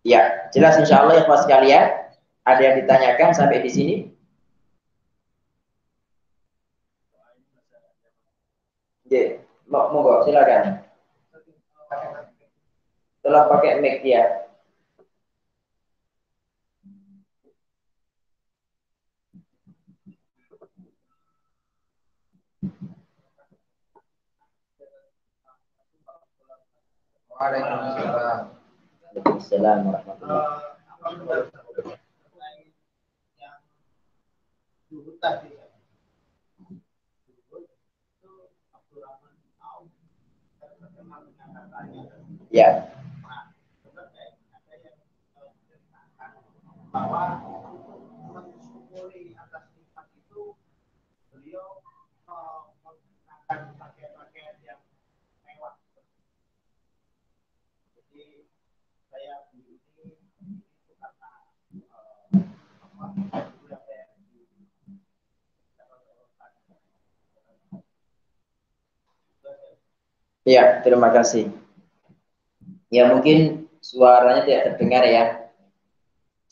Ya, jelas insya Allah ya Pak sekalian. Ada yang ditanyakan sampai di sini? Ya, monggo silakan. Tolong pakai mic ya. Waalaikumsalam. Waalaikumsalam warahmatullahi wabarakatuh. Ya. Bahwa mensyukuri atas nikmat itu, beliau menggunakan pakaian-pakaian yang mewah. Jadi saya beli ini itu karena Ya, terima kasih. Ya mungkin suaranya tidak terdengar ya.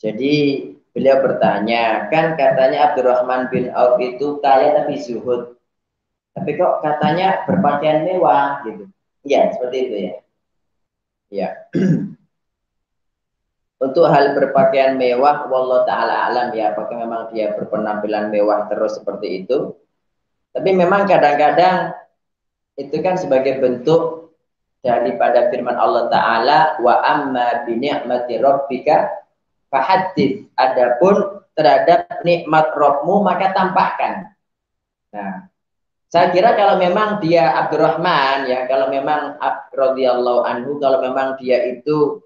Jadi beliau bertanya, kan katanya Abdurrahman bin Auf itu kaya tapi zuhud. Tapi kok katanya berpakaian mewah gitu. Ya, seperti itu ya. Ya. Untuk hal berpakaian mewah, wallahu taala alam ya, apakah memang dia berpenampilan mewah terus seperti itu. Tapi memang kadang-kadang itu kan sebagai bentuk daripada firman Allah Ta'ala, wa amma bi ni'mati rabbika fahadits. Adapun terhadap nikmat Rabbmu maka tampakkan. Nah, saya kira kalau memang dia Abdurrahman ya, kalau memang radhiyallahu anhu, kalau memang dia itu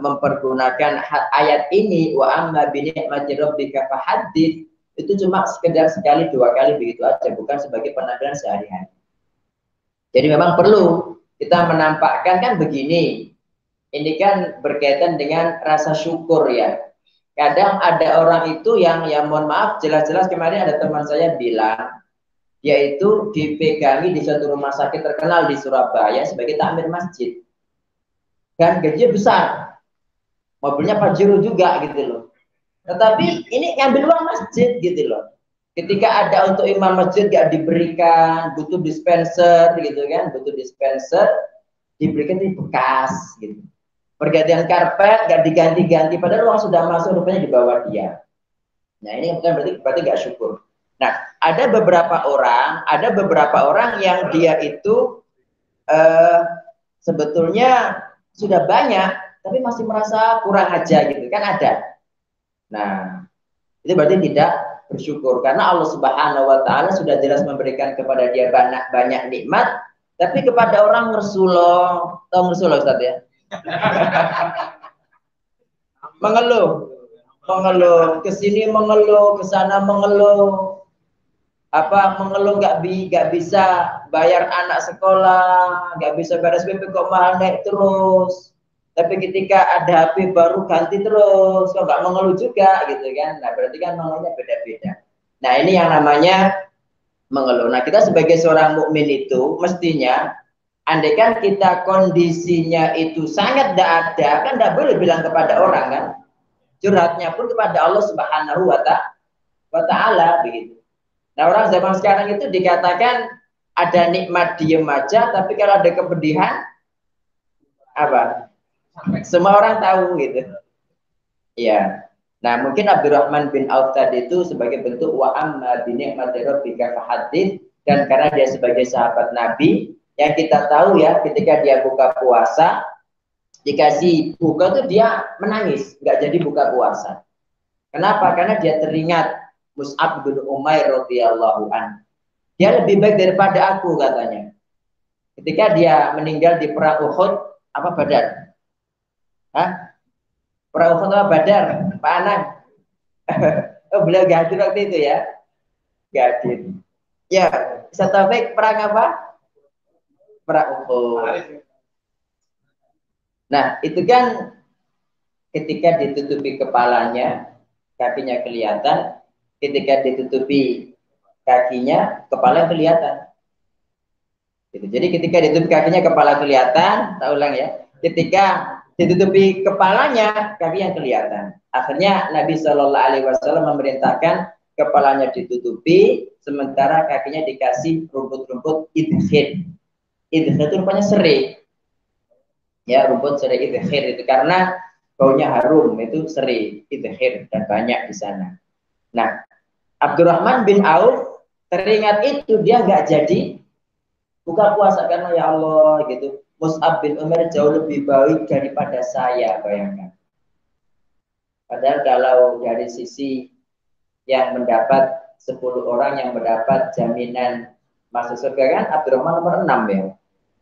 mempergunakan ayat ini wa amma bi ni'mati rabbika fahadits, itu cuma sekedar sekali dua kali begitu aja, bukan sebagai penampilan sehari-hari. Jadi memang perlu kita menampakkan kan begini. Ini kan berkaitan dengan rasa syukur ya. Kadang ada orang itu yang mohon maaf, jelas-jelas kemarin ada teman saya bilang dia itu dipegangi di suatu rumah sakit terkenal di Surabaya sebagai takmir masjid. Dan gajinya besar. Mobilnya Pajero juga gitu loh. Tetapi ini ngambil uang masjid gitu loh. Ketika ada untuk imam masjid gak diberikan, butuh dispenser gitu kan, butuh dispenser, diberikan di bekas gitu. Pergantian karpet gak diganti-ganti, padahal uang sudah masuk rupanya di bawah dia. Nah ini bukan berarti gak syukur. Nah ada beberapa orang yang dia itu sebetulnya sudah banyak, tapi masih merasa kurang aja gitu kan ada. Nah itu berarti tidak bersyukur karena Allah Subhanahu wa taala sudah jelas memberikan kepada dia banyak nikmat, tapi kepada orang ngersuloh, tahu ngersuloh Ustaz ya? mengeluh, ke sini mengeluh, ke sana mengeluh, mengeluh nggak bisa bayar anak sekolah, nggak bisa bayar SPP kok mahal naik terus. Tapi ketika ada HP baru ganti terus, kok nggak mengeluh juga gitu kan? Nah berarti kan mengeluhnya beda-beda. Nah ini yang namanya mengeluh. Nah kita sebagai seorang mukmin itu mestinya, andaikan kita kondisinya itu sangat tidak ada, kan tidak boleh bilang kepada orang kan? Curhatnya pun kepada Allah Subhanahu wa Ta'ala begitu. Nah orang zaman sekarang itu dikatakan ada nikmat diem aja, tapi kalau ada kepedihan apa? Semua orang tahu gitu. Iya. Nah mungkin Abdurrahman bin Auf tadi itu sebagai bentuk wa amma bi ni'mati rabbika fahadits, dan karena dia sebagai sahabat Nabi yang kita tahu ya, ketika dia buka puasa dikasih buka tuh dia menangis, nggak jadi buka puasa. Kenapa? Karena dia teringat Mus'ab bin Umair radhiyallahu an. Dia lebih baik daripada aku katanya. Ketika dia meninggal di perang Uhud, apa Badar? Hah? Perang Uhud apa Badar? Pak Anang. Oh, beliau gak hadir waktu itu ya? Gak hadir. Ya, Taufik perang apa? Perang Uhud. Nah, itu kan ketika ditutupi kepalanya, kakinya kelihatan. Ketika ditutupi kakinya, kepala kelihatan. Gitu. Jadi ketika ditutupi kakinya, kepala kelihatan. Tak ulang ya. Ketika ditutupi kepalanya, kaki yang kelihatan. Akhirnya Nabi Shallallahu Alaihi Wasallam memerintahkan kepalanya ditutupi, sementara kakinya dikasih rumput-rumput idkhir. Idkhir itu rupanya serai. Ya, rumput serai idkhir itu karena baunya harum, itu serai idkhir dan banyak di sana. Nah, Abdurrahman bin Auf teringat itu, dia nggak jadi buka puasa karena ya Allah gitu. Mus'ab bin Umair jauh lebih baik daripada saya, bayangkan. Padahal kalau dari sisi yang mendapat 10 orang yang mendapat jaminan masuk surga kan Abdurrahman nomor 6 ya.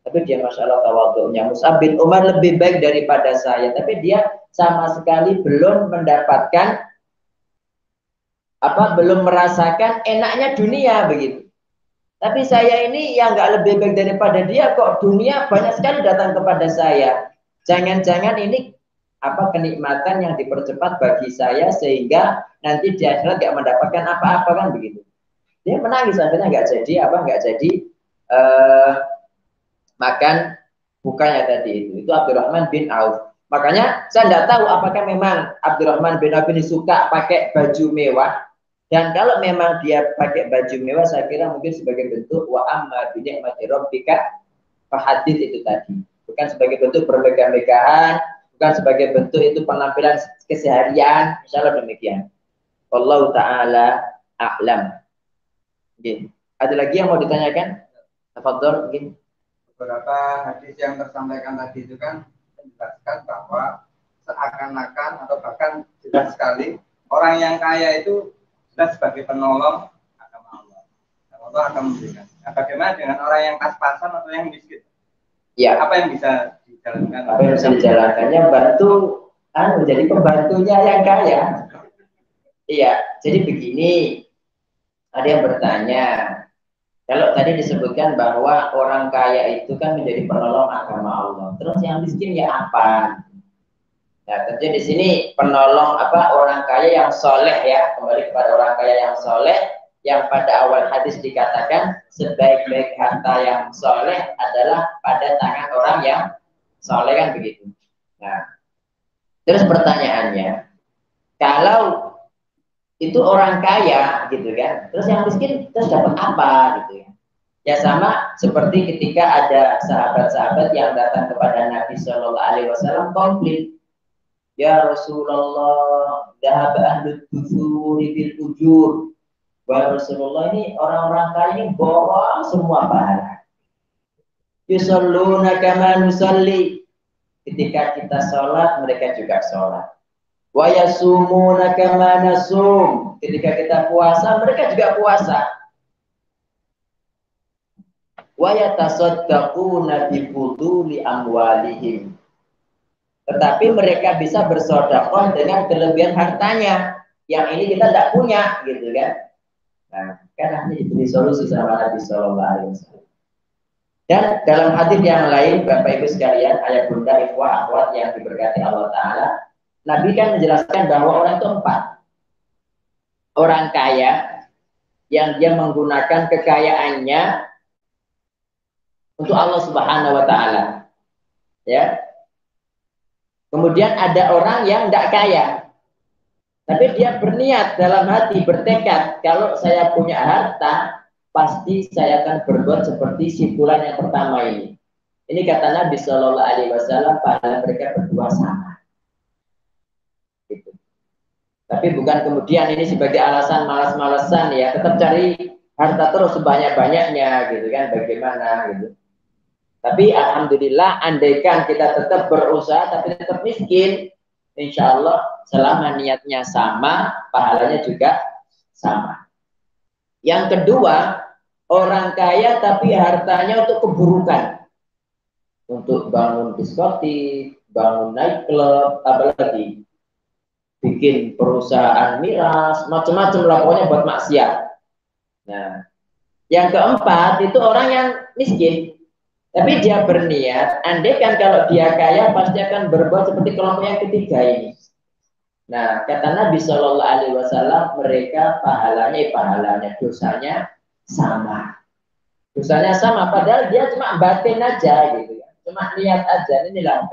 Tapi dia Masya Allah tawadhu'nya. Mus'ab bin Umar lebih baik daripada saya, tapi dia sama sekali belum mendapatkan belum merasakan enaknya dunia begitu. Tapi saya ini yang nggak lebih baik daripada dia, kok dunia banyak sekali datang kepada saya. Jangan-jangan ini kenikmatan yang dipercepat bagi saya sehingga nanti di akhirat nggak mendapatkan apa-apa kan begitu. Dia menangis akhirnya nggak jadi makan bukanya tadi itu. Itu Abdurrahman bin Auf. Makanya saya tidak tahu apakah memang Abdurrahman bin Auf ini suka pakai baju mewah. Dan kalau memang dia pakai baju mewah, saya kira mungkin sebagai bentuk wa amma bi ni'mati rabbika fahadits itu tadi. Bukan sebagai bentuk bermegah-megahan, bukan sebagai bentuk itu penampilan keseharian. Insyaallah demikian. Wallahu taala a'lam. Oke. Ada lagi yang mau ditanyakan? Tafadhol mungkin. Beberapa hadis yang tersampaikan tadi itu kan menjelaskan bahwa seakan-akan atau bahkan jelas sekali orang yang kaya itu jelas sebagai penolong agama Allah. Allah akan memberikan. Nah, bagaimana dengan orang yang pas-pasan atau yang miskin? Ya. Apa yang bisa dijalankan? Apa yang bisa dijalankannya bantu menjadi pembantunya yang kaya. Iya, jadi begini. Ada yang bertanya, kalau tadi disebutkan bahwa orang kaya itu kan menjadi penolong agama Allah. Terus yang miskin ya apa? Nah, tentunya di sini penolong orang kaya yang soleh ya, kembali kepada orang kaya yang soleh, yang pada awal hadis dikatakan sebaik-baik harta yang soleh adalah pada tangan orang yang soleh kan begitu. Nah, terus pertanyaannya, kalau itu orang kaya gitu kan, terus yang miskin terus dapat apa gitu ya? Ya sama seperti ketika ada sahabat-sahabat yang datang kepada Nabi Shallallahu Alaihi Wasallam komplain, ya Rasulullah, dahab ahlud dusuri bil ujur. Wahai Rasulullah, ini orang-orang kaya ini bawa semua pahala. Yusalluna kama nusalli. Ketika kita sholat, mereka juga sholat. Wa yasumuna kama nasum. Ketika kita puasa, mereka juga puasa. Wa yatasaddaquna bi fuduli amwalihim. Tetapi mereka bisa bersedekah dengan kelebihan hartanya. Yang ini kita tidak punya, gitu kan? Nah, kan ini diberi solusi sama Nabi Shallallahu Alaihi Wasallam. Dan dalam hadis yang lain, Bapak Ibu sekalian, ayah bunda, ikhwah, akhwat yang diberkati Allah Taala, Nabi kan menjelaskan bahwa orang itu 4. Orang kaya yang dia menggunakan kekayaannya untuk Allah Subhanahu Wa Taala, ya. Kemudian ada orang yang tidak kaya, tapi dia berniat dalam hati, bertekad, kalau saya punya harta, pasti saya akan berbuat seperti si fulan yang pertama ini. Ini kata Nabi Shallallahu Alaihi Wasallam, pahala mereka berdua sama. Gitu. Tapi bukan kemudian ini sebagai alasan malas-malasan ya, tetap cari harta terus sebanyak-banyaknya gitu kan, bagaimana gitu. Tapi alhamdulillah, andaikan kita tetap berusaha tapi tetap miskin, insya Allah selama niatnya sama, pahalanya juga sama. Yang kedua, orang kaya tapi hartanya untuk keburukan. Untuk bangun diskotik, bangun nightclub, apalagi bikin perusahaan miras, macam-macam lah pokoknya buat maksiat. Nah, yang keempat itu orang yang miskin, tapi dia berniat, andaikan kalau dia kaya pasti akan berbuat seperti kelompok yang ketiga ini. Nah, kata Nabi Shallallahu Alaihi Wasallam, mereka pahalanya dosanya sama. Dosanya sama, padahal dia cuma batin aja gitu ya, cuma niat aja. Inilah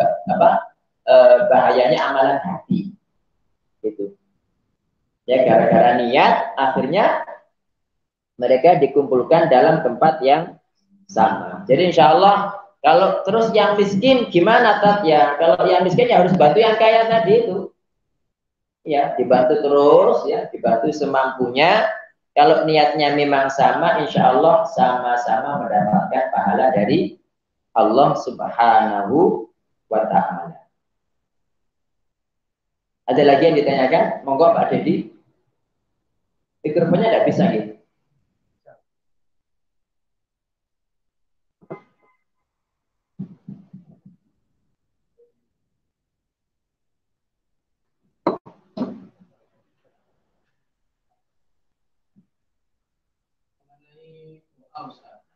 bahayanya amalan hati, gitu. Ya gara-gara niat, akhirnya mereka dikumpulkan dalam tempat yang sama. Jadi insya Allah kalau terus yang miskin gimana Tat ya? Kalau yang miskin ya harus bantu yang kaya tadi itu. Ya dibantu terus ya, dibantu semampunya. Kalau niatnya memang sama, insya Allah sama-sama mendapatkan pahala dari Allah Subhanahu wa Ta'ala. Ada lagi yang ditanyakan? Monggo Pak Dedi. Mikrofonnya tidak bisa gitu.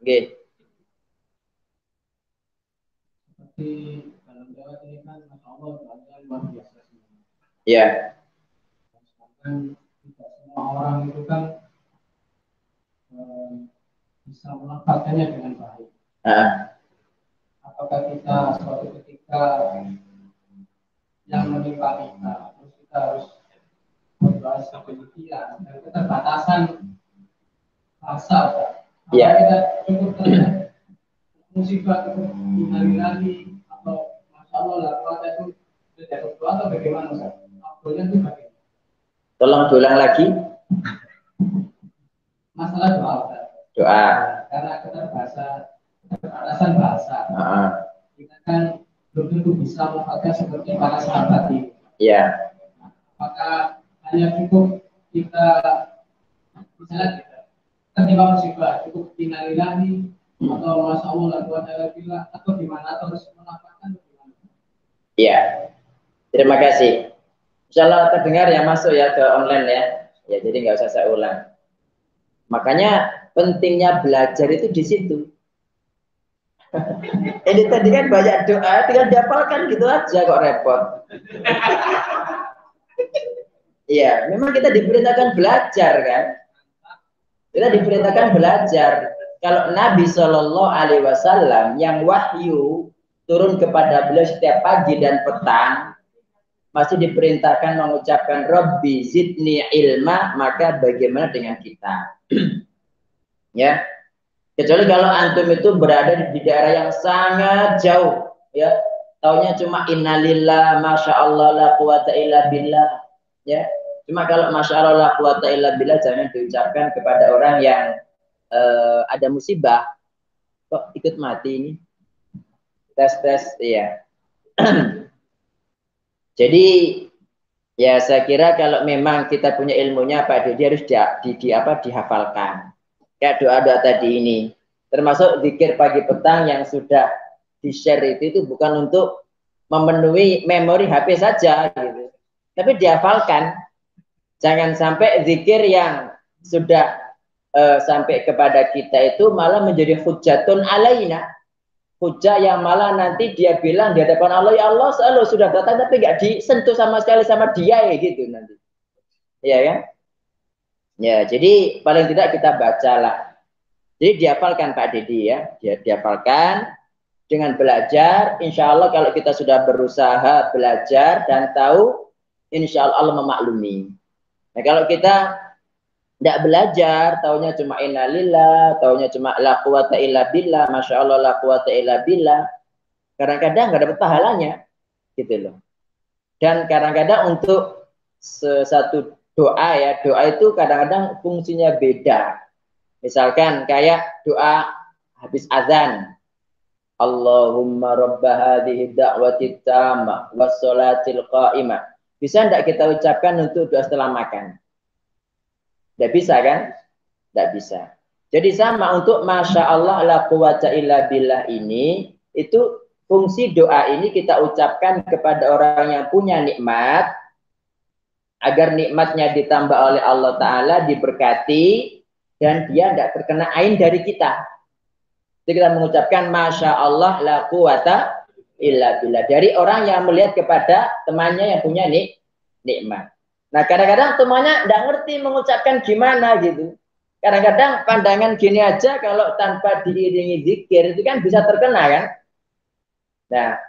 Oke. Seperti dalam Jawa ini kan Masya Allah luar biasa. Ya. Kan tidak semua orang itu kan bisa melafalkannya dengan baik. apakah kita suatu ketika yang menimpa kita, terus kita harus berdoa sedemikian dan keterbatasan bahasa, apakah kita cukup musibah cukup dinami atau masya Allah lah kalau itu tidak berdoa atau bagaimana Ustaz? Abdulnya itu bagaimana? Tolong diulang lagi. Masalah doa Ustaz. Doa. Karena keterbatasan bahasa. Kita kan belum tentu bisa mengatakan seperti para sahabat ini. Iya. Apakah hanya cukup kita misalnya kita tertimpa musibah cukup innalillahi atau masya Allah la quwwata illa billah atau gimana atau harus menafsirkan gimana? Iya. Terima kasih. Insyaallah terdengar yang masuk ya ke online ya. Ya jadi nggak usah saya ulang. Makanya pentingnya belajar itu di situ. Ini tadi kan banyak doa, tinggal dihafalkan gitu aja kok repot. Iya, memang kita diperintahkan belajar kan. Kita diperintahkan belajar. Kalau Nabi Shallallahu Alaihi Wasallam yang wahyu turun kepada beliau setiap pagi dan petang, masih diperintahkan mengucapkan Rabbi zidni ilma, maka bagaimana dengan kita? Ya. Kecuali kalau antum itu berada di daerah yang sangat jauh, ya, taunya cuma innalillah, masya Allah, la quwata illa billah, ya. Cuma kalau masya Allah, la quwata illa billah jangan diucapkan kepada orang yang ada musibah. Kok ikut mati ini? Tes, iya. Jadi ya saya kira kalau memang kita punya ilmunya, Pak Dodi harus dihafalkan. Kayak doa-doa tadi ini, termasuk zikir pagi petang yang sudah di-share itu bukan untuk memenuhi memori HP saja gitu. Tapi dihafalkan. Jangan sampai zikir yang sudah sampai kepada kita itu malah menjadi hujjatun alaina. Hujjah yang malah nanti dia bilang di hadapan Allah, ya Allah selalu sudah datang tapi nggak disentuh sama sekali sama dia ya gitu nanti. Iya kan? Ya, jadi paling tidak kita bacalah. Jadi dihafalkan Pak Dedi ya, dihafalkan dengan belajar. Insya Allah kalau kita sudah berusaha belajar dan tahu, insya Allah memaklumi. Nah kalau kita tidak belajar, taunya cuma innalillah, taunya cuma la quwata illa billah, masya Allah la quwata illa billah. Kadang-kadang nggak dapat pahalanya, gitu loh. Dan kadang-kadang untuk satu doa ya, doa itu kadang-kadang fungsinya beda. Misalkan kayak doa habis azan, Allahumma rabba hadhihi da'wati tammah was sholatil qa'imah. Bisa enggak kita ucapkan untuk doa setelah makan? Tidak bisa kan? Tidak bisa. Jadi sama untuk masya Allah la quwata illa billah ini, itu fungsi doa ini kita ucapkan kepada orang yang punya nikmat, agar nikmatnya ditambah oleh Allah Ta'ala, diberkati, dan dia tidak terkena ain dari kita. Jadi kita mengucapkan masya Allah la quwata illa billah dari orang yang melihat kepada temannya yang punya nikmat. Nah kadang-kadang temannya tidak ngerti mengucapkan gimana gitu. Kadang-kadang pandangan gini aja kalau tanpa diiringi zikir itu kan bisa terkena kan. Nah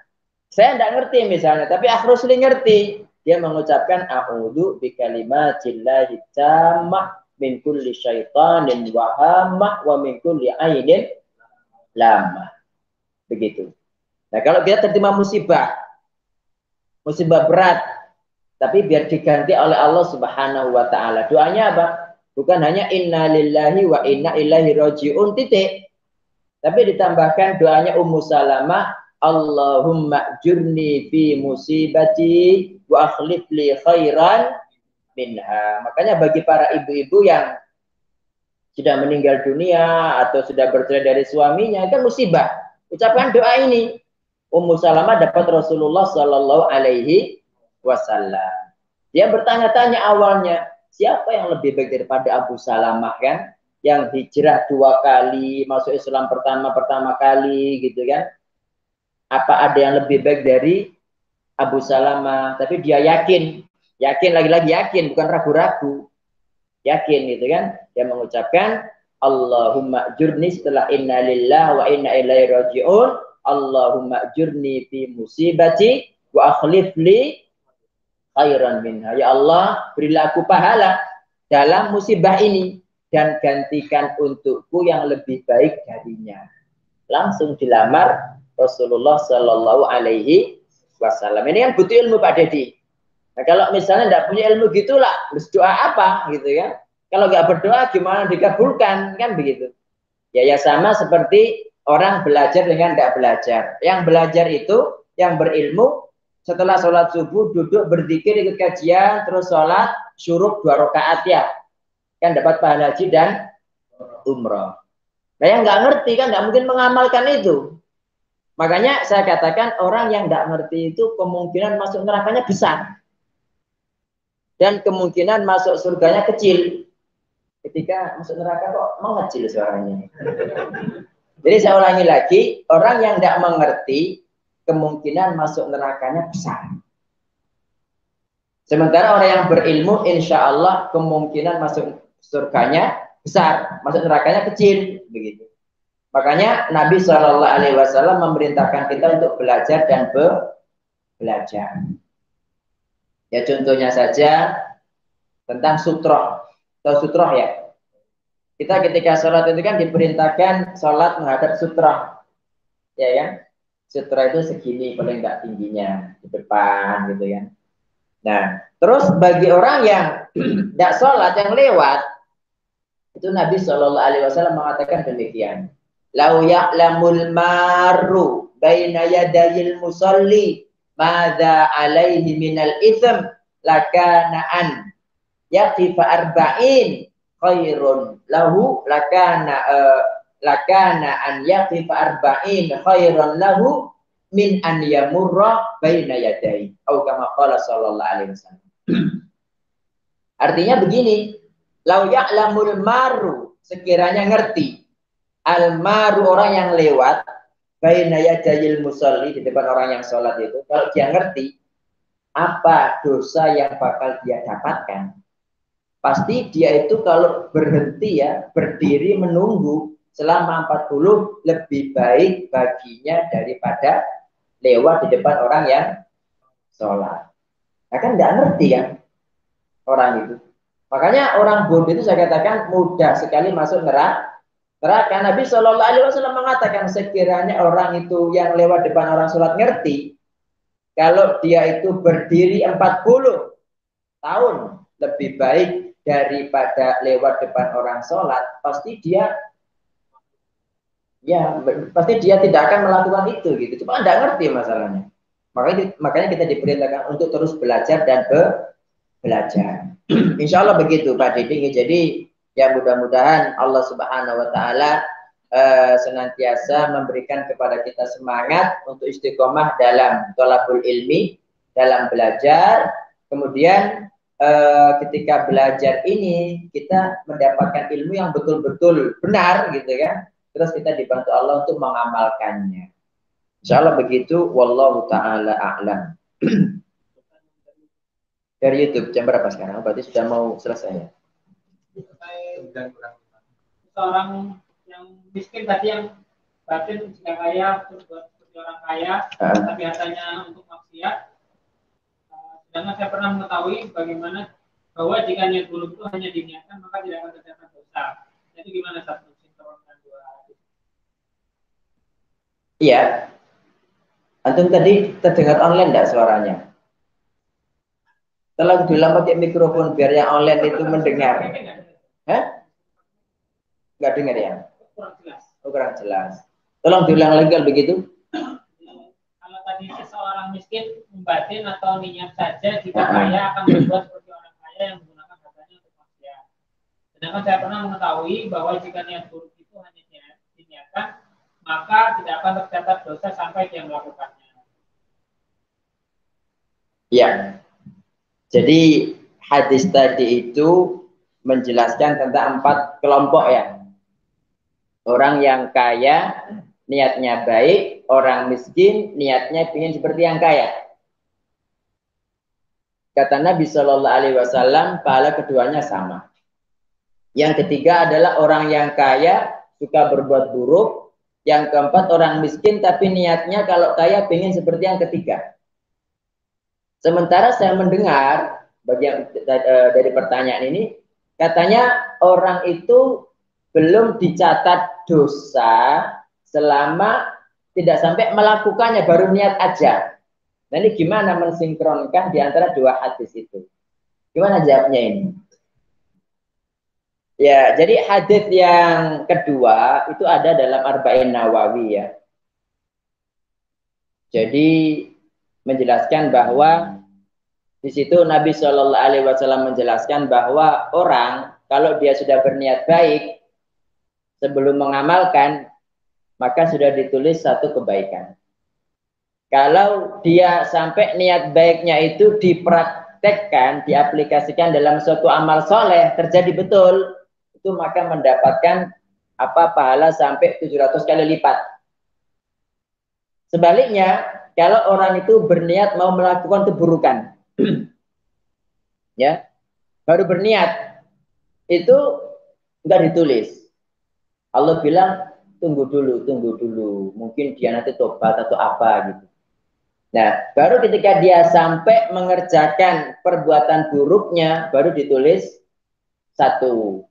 saya tidak ngerti misalnya, tapi Akhrusli ngerti. Dia mengucapkan a'udzu bikalimatillahit tammah min kulli syaitanin wa hammah wa min kulli ainin lamah. Begitu. Nah kalau kita tertimpa musibah berat, tapi biar diganti oleh Allah Subhanahu wa Ta'ala. Doanya apa? Bukan hanya inna lillahi wa inna ilaihi raji'un titik. Tapi ditambahkan doanya Ummu Salamah, Allahumma jurni fi musibati wa akhlif li khairan minha. Makanya bagi para ibu-ibu yang sudah meninggal dunia atau sudah bercerai dari suaminya, kan musibah. Ucapkan doa ini. Ummu Salamah dapat Rasulullah Sallallahu Alaihi Wasallam. Dia bertanya-tanya awalnya, siapa yang lebih baik daripada Abu Salamah kan? Yang hijrah 2 kali, masuk Islam pertama kali gitu kan? Apa ada yang lebih baik dari Abu Salamah? Tapi dia yakin lagi-lagi yakin, bukan ragu-ragu. Yakin gitu kan? Dia mengucapkan Allahumma jurni setelah inna lillahi wa inna ilaihi raji'un, Allahumma ajurni fi musibati wa akhlif li khairan minha. Ya Allah, berilah aku pahala dalam musibah ini dan gantikan untukku yang lebih baik darinya. Langsung dilamar Rasulullah Shallallahu Alaihi Wasallam. Ini kan butuh ilmu Pak Dedi. Nah, kalau misalnya tidak punya ilmu gitulah, harus doa apa gitu ya? Kalau nggak berdoa gimana dikabulkan kan begitu? Ya sama seperti orang belajar dengan tidak belajar. Yang belajar itu yang berilmu setelah sholat subuh duduk berzikir ikut kajian terus sholat syuruk 2 rakaat ya kan dapat pahala haji dan umroh. Nah yang nggak ngerti kan nggak mungkin mengamalkan itu. Makanya saya katakan orang yang nggak ngerti itu kemungkinan masuk nerakanya besar dan kemungkinan masuk surganya kecil. Ketika masuk neraka kok mengecil suaranya. Jadi saya ulangi lagi, orang yang tidak mengerti kemungkinan masuk nerakanya besar. Sementara orang yang berilmu, insya Allah kemungkinan masuk surganya besar, masuk nerakanya kecil, begitu. Makanya Nabi Shallallahu Alaihi Wasallam memerintahkan kita untuk belajar dan belajar. Ya contohnya saja tentang sutroh. Tahu sutroh ya? Kita ketika sholat itu kan diperintahkan sholat menghadap sutroh. Ya kan? Sutroh itu segini paling enggak tingginya di depan gitu ya. Nah, terus bagi orang yang tidak sholat yang lewat itu Nabi Shallallahu Alaihi Wasallam mengatakan demikian. Lau ya'lamul maru baina yadayil musalli madza alaihi minal itsm lakana an yaqifa arba'in khairun lahu lakana an yaqifa arba'in khairun lahu min an yamurra baina yadayhi atau kama qala sallallahu alaihi wasallam. Artinya begini, lau ya'lamul maru sekiranya ngerti al maru orang yang lewat baina yadayil musalli di depan orang yang sholat itu, kalau dia ngerti apa dosa yang bakal dia dapatkan, pasti dia itu kalau berhenti ya, berdiri menunggu selama 40 lebih baik baginya daripada lewat di depan orang yang sholat. Nah kan nggak ngerti kan orang itu. Makanya orang bodoh itu saya katakan mudah sekali masuk neraka. Nabi Shallallahu Alaihi Wasallam mengatakan sekiranya orang itu yang lewat depan orang sholat ngerti, kalau dia itu berdiri 40 tahun lebih baik daripada lewat depan orang sholat, pasti dia tidak akan melakukan itu gitu. Cuma tidak ngerti masalahnya. Makanya kita diperintahkan untuk terus belajar dan belajar. Insya Allah begitu Pak Didi. Jadi ya mudah-mudahan Allah Subhanahu Wa Taala senantiasa memberikan kepada kita semangat untuk istiqomah dalam thalabul ilmi, dalam belajar. Kemudian ketika belajar ini kita mendapatkan ilmu yang betul-betul benar gitu kan. Terus kita dibantu Allah untuk mengamalkannya. Insya Allah begitu. Wallahu ta'ala a'lam. Dari YouTube jam berapa sekarang? Berarti sudah mau selesai ya? Seorang yang miskin tadi yang batin jika kaya berbuat seperti orang kaya, tapi hartanya untuk maksiat. Sedangkan saya pernah mengetahui bagaimana bahwa jika niat buruk itu hanya diniatkan maka tidak akan terdapat dosa. Jadi gimana Ustaz? Iya. Antum tadi terdengar online enggak suaranya? Tolong diulang pakai mikrofon biar yang online itu mendengar. Hah? Enggak dengar ya? Kurang jelas. Oh, kurang jelas. Tolong diulang lagi kalau begitu. Kalau tadi seseorang miskin membatin atau niat saja jika kaya akan berbuat seperti orang kaya yang menggunakan hartanya untuk maksiat. Sedangkan saya pernah mengetahui bahwa jika niat buruk itu hanya diniatkan maka tidak akan tercatat dosa sampai dia melakukannya. Ya. Jadi hadis tadi itu menjelaskan tentang 4 kelompok ya. Orang yang kaya niatnya baik, orang miskin niatnya ingin seperti yang kaya. Kata Nabi Shallallahu Alaihi Wasallam, pahala keduanya sama. Yang ketiga adalah orang yang kaya suka berbuat buruk, Yang keempat orang miskin tapi niatnya kalau kaya pengen seperti yang ketiga. Sementara saya mendengar dari pertanyaan ini, katanya orang itu belum dicatat dosa selama tidak sampai melakukannya, baru niat aja. Nah ini gimana mensinkronkan di antara dua hadis itu? Gimana jawabnya ini? Ya, jadi hadis yang kedua itu ada dalam Arba'in Nawawi ya. Jadi menjelaskan bahwa di situ Nabi Shallallahu Alaihi Wasallam menjelaskan bahwa orang kalau dia sudah berniat baik sebelum mengamalkan maka sudah ditulis satu kebaikan. Kalau dia sampai niat baiknya itu dipraktekkan, diaplikasikan dalam suatu amal soleh, terjadi betul, itu maka mendapatkan pahala sampai 700 kali lipat. Sebaliknya, kalau orang itu berniat mau melakukan keburukan, ya, baru berniat, itu enggak ditulis. Allah bilang, tunggu dulu, mungkin dia nanti tobat atau apa gitu. Nah, baru ketika dia sampai mengerjakan perbuatan buruknya, baru ditulis satu.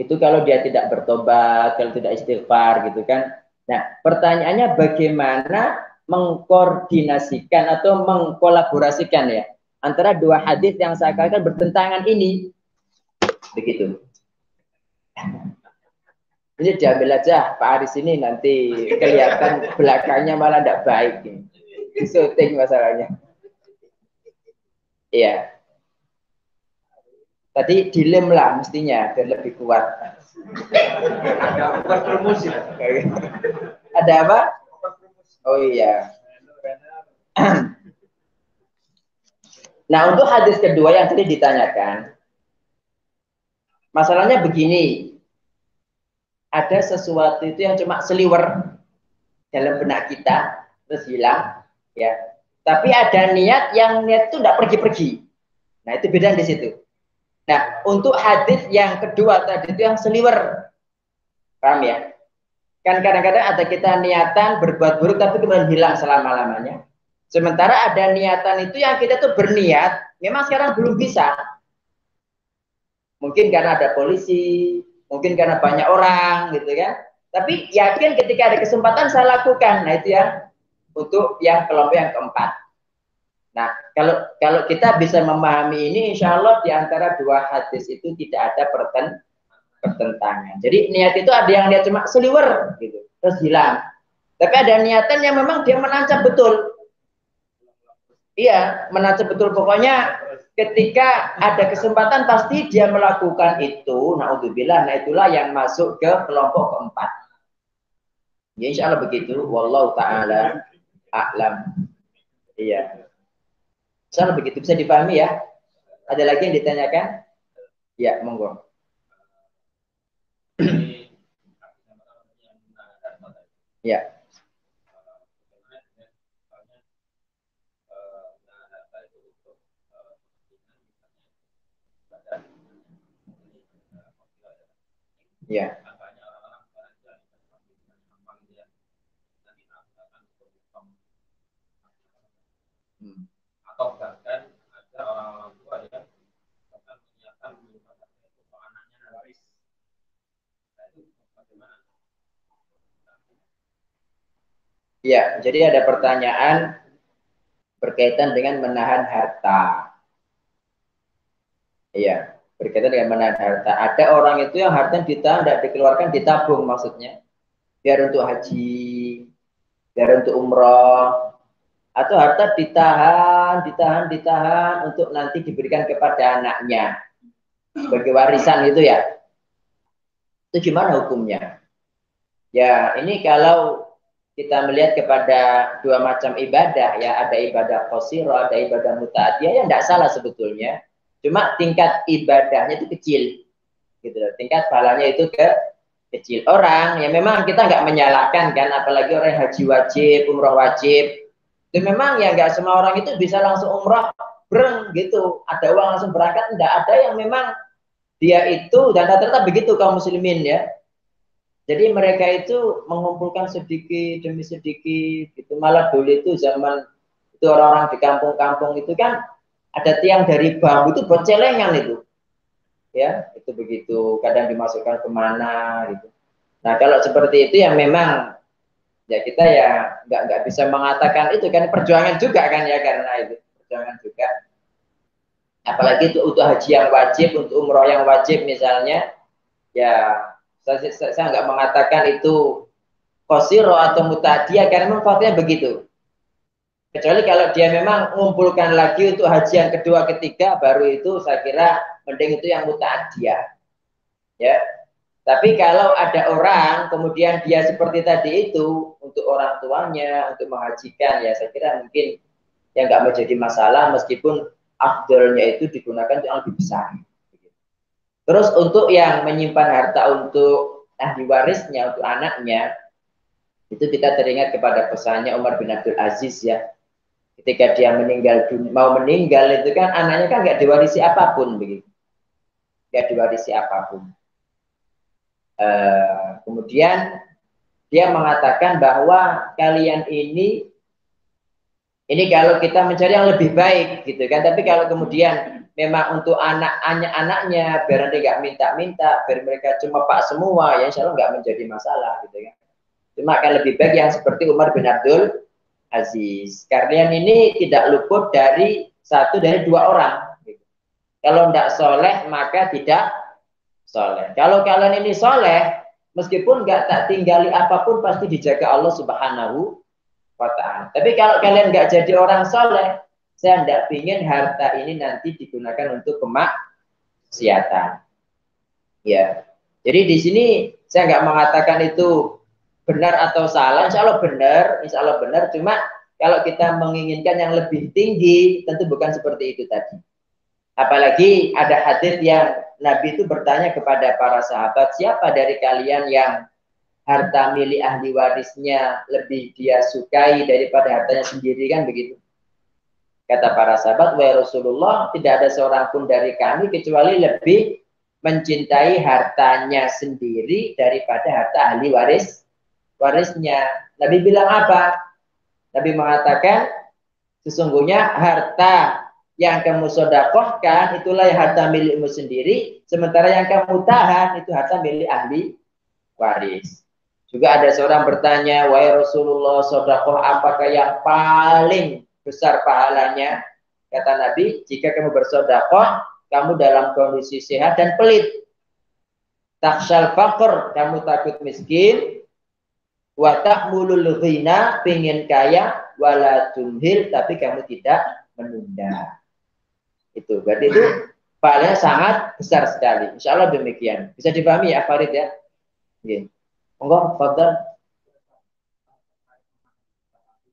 Itu kalau dia tidak bertobat, kalau tidak istighfar gitu kan. Nah, pertanyaannya bagaimana mengkoordinasikan atau mengkolaborasikan ya antara dua hadis yang saya katakan bertentangan ini. Begitu. Ini diambil aja Pak Aris ini nanti kelihatan belakangnya malah tidak baik ini. Syuting masalahnya. Iya. Tadi dilem lah mestinya biar lebih kuat. Ada promosi. Ada apa? Oh iya. Nah untuk hadis kedua yang tadi ditanyakan, masalahnya begini, ada sesuatu itu yang cuma seliwer dalam benak kita terus hilang. Ya, tapi ada niat yang niat itu tidak pergi-pergi. Nah itu beda di situ. Nah untuk hadis yang kedua tadi itu yang seliwer, paham ya? Kan kadang-kadang ada kita niatan berbuat buruk tapi kemudian hilang selama-lamanya. Sementara ada niatan itu yang kita tuh berniat, memang sekarang belum bisa. Mungkin karena ada polisi, mungkin karena banyak orang, gitu kan? Tapi yakin ketika ada kesempatan saya lakukan. Nah itu ya. Untuk yang kelompok yang keempat. Nah, kalau kita bisa memahami ini, insya Allah di antara dua hadis itu tidak ada pertentangan. Jadi niat itu ada yang dia cuma seliwer, gitu, terus hilang. Tapi ada niatan yang memang dia menancap betul. Iya, menancap betul. Pokoknya ketika ada kesempatan pasti dia melakukan itu. Na'udzubillah, nah itulah yang masuk ke kelompok keempat. Ya, insya Allah begitu. Wallahu ta'ala a'lam. Iya. Soal begitu bisa dipahami ya. Ada lagi yang ditanyakan? Ya, monggo. Ya. Ya. Atau bahkan ada orang-orang tua yang bahkan menyiapkan untuk anaknya waris. Nah, itu bagaimana? Ya, jadi ada pertanyaan berkaitan dengan menahan harta. Iya, berkaitan dengan menahan harta. Ada orang itu yang hartanya ditahan, tidak dikeluarkan, ditabung maksudnya. Biar untuk haji, biar untuk umroh, atau harta ditahan untuk nanti diberikan kepada anaknya sebagai warisan itu ya. Itu gimana hukumnya? Ya, ini kalau kita melihat kepada dua macam ibadah ya, ada ibadah qasirah, ada ibadah muta'adiyah, ya tidak salah sebetulnya. Cuma tingkat ibadahnya itu kecil, gitu loh. Tingkat pahalanya itu kecil. Orang ya memang kita nggak menyalahkan kan, apalagi orang haji wajib, umroh wajib. Itu memang ya nggak semua orang itu bisa langsung umroh breng gitu. Ada uang langsung berangkat, tidak ada yang memang dia itu dan rata-rata begitu kaum muslimin ya. Jadi mereka itu mengumpulkan sedikit demi sedikit, gitu. Malah dulu itu zaman itu orang-orang di kampung-kampung itu kan ada tiang dari bambu itu buat celengan itu, ya itu begitu. Kadang dimasukkan kemana gitu. Nah kalau seperti itu ya memang ya kita ya nggak bisa mengatakan itu kan perjuangan juga kan ya karena itu perjuangan juga. Apalagi itu untuk haji yang wajib, untuk umroh yang wajib misalnya, ya saya nggak mengatakan itu qasiro atau mutadiyah karena memang faktanya begitu. Kecuali kalau dia memang mengumpulkan lagi untuk haji yang kedua, ketiga, baru itu saya kira mending itu yang mutadiyah. Ya. Tapi kalau ada orang kemudian dia seperti tadi itu untuk orang tuanya, untuk menghajikan, ya saya kira mungkin yang nggak menjadi masalah meskipun afdolnya itu digunakan yang lebih besar. Terus untuk yang menyimpan harta untuk ahli warisnya, untuk anaknya, itu kita teringat kepada pesannya Umar bin Abdul Aziz ya. Ketika dia mau meninggal itu kan anaknya kan nggak diwarisi apapun begitu, nggak diwarisi apapun. Kemudian dia mengatakan bahwa kalian ini kalau kita mencari yang lebih baik gitu kan, tapi kalau kemudian memang untuk anaknya biar nanti nggak minta-minta, biar mereka cuma pak semua, ya insya Allah nggak menjadi masalah gitu kan. Cuma akan lebih baik yang seperti Umar bin Abdul Aziz. Kalian ini tidak luput dari satu dari dua orang. Gitu. Kalau tidak soleh maka tidak soleh. Kalau kalian ini soleh, meskipun nggak tak tinggali apapun pasti dijaga Allah Subhanahu wa ta'ala. Tapi kalau kalian nggak jadi orang soleh, saya tidak ingin harta ini nanti digunakan untuk kemaksiatan. Ya, jadi di sini saya nggak mengatakan itu benar atau salah. Insya Allah benar. Cuma kalau kita menginginkan yang lebih tinggi, tentu bukan seperti itu tadi. Apalagi ada hadis yang Nabi itu bertanya kepada para sahabat, siapa dari kalian yang harta milik ahli warisnya lebih dia sukai daripada hartanya sendiri, kan begitu. Kata para sahabat, wahai Rasulullah, tidak ada seorang pun dari kami kecuali lebih mencintai hartanya sendiri daripada harta ahli warisnya. Nabi bilang apa? Nabi mengatakan, sesungguhnya harta yang kamu sodakohkan itulah harta milikmu sendiri, sementara yang kamu tahan itu harta milik ahli waris. Juga ada seorang bertanya, wahai Rasulullah, sodakoh apakah yang paling besar pahalanya? Kata Nabi, jika kamu bersodakoh, kamu dalam kondisi sehat dan pelit. Taksyal faqr, kamu takut miskin. Wa ta'mulul ghina, pengen kaya. Wala tumhil, tapi kamu tidak menunda. Itu, berarti itu pahalanya sangat besar sekali. Insya Allah demikian. Bisa dipahami ya Farid ya? Oke. Monggo, fadhal.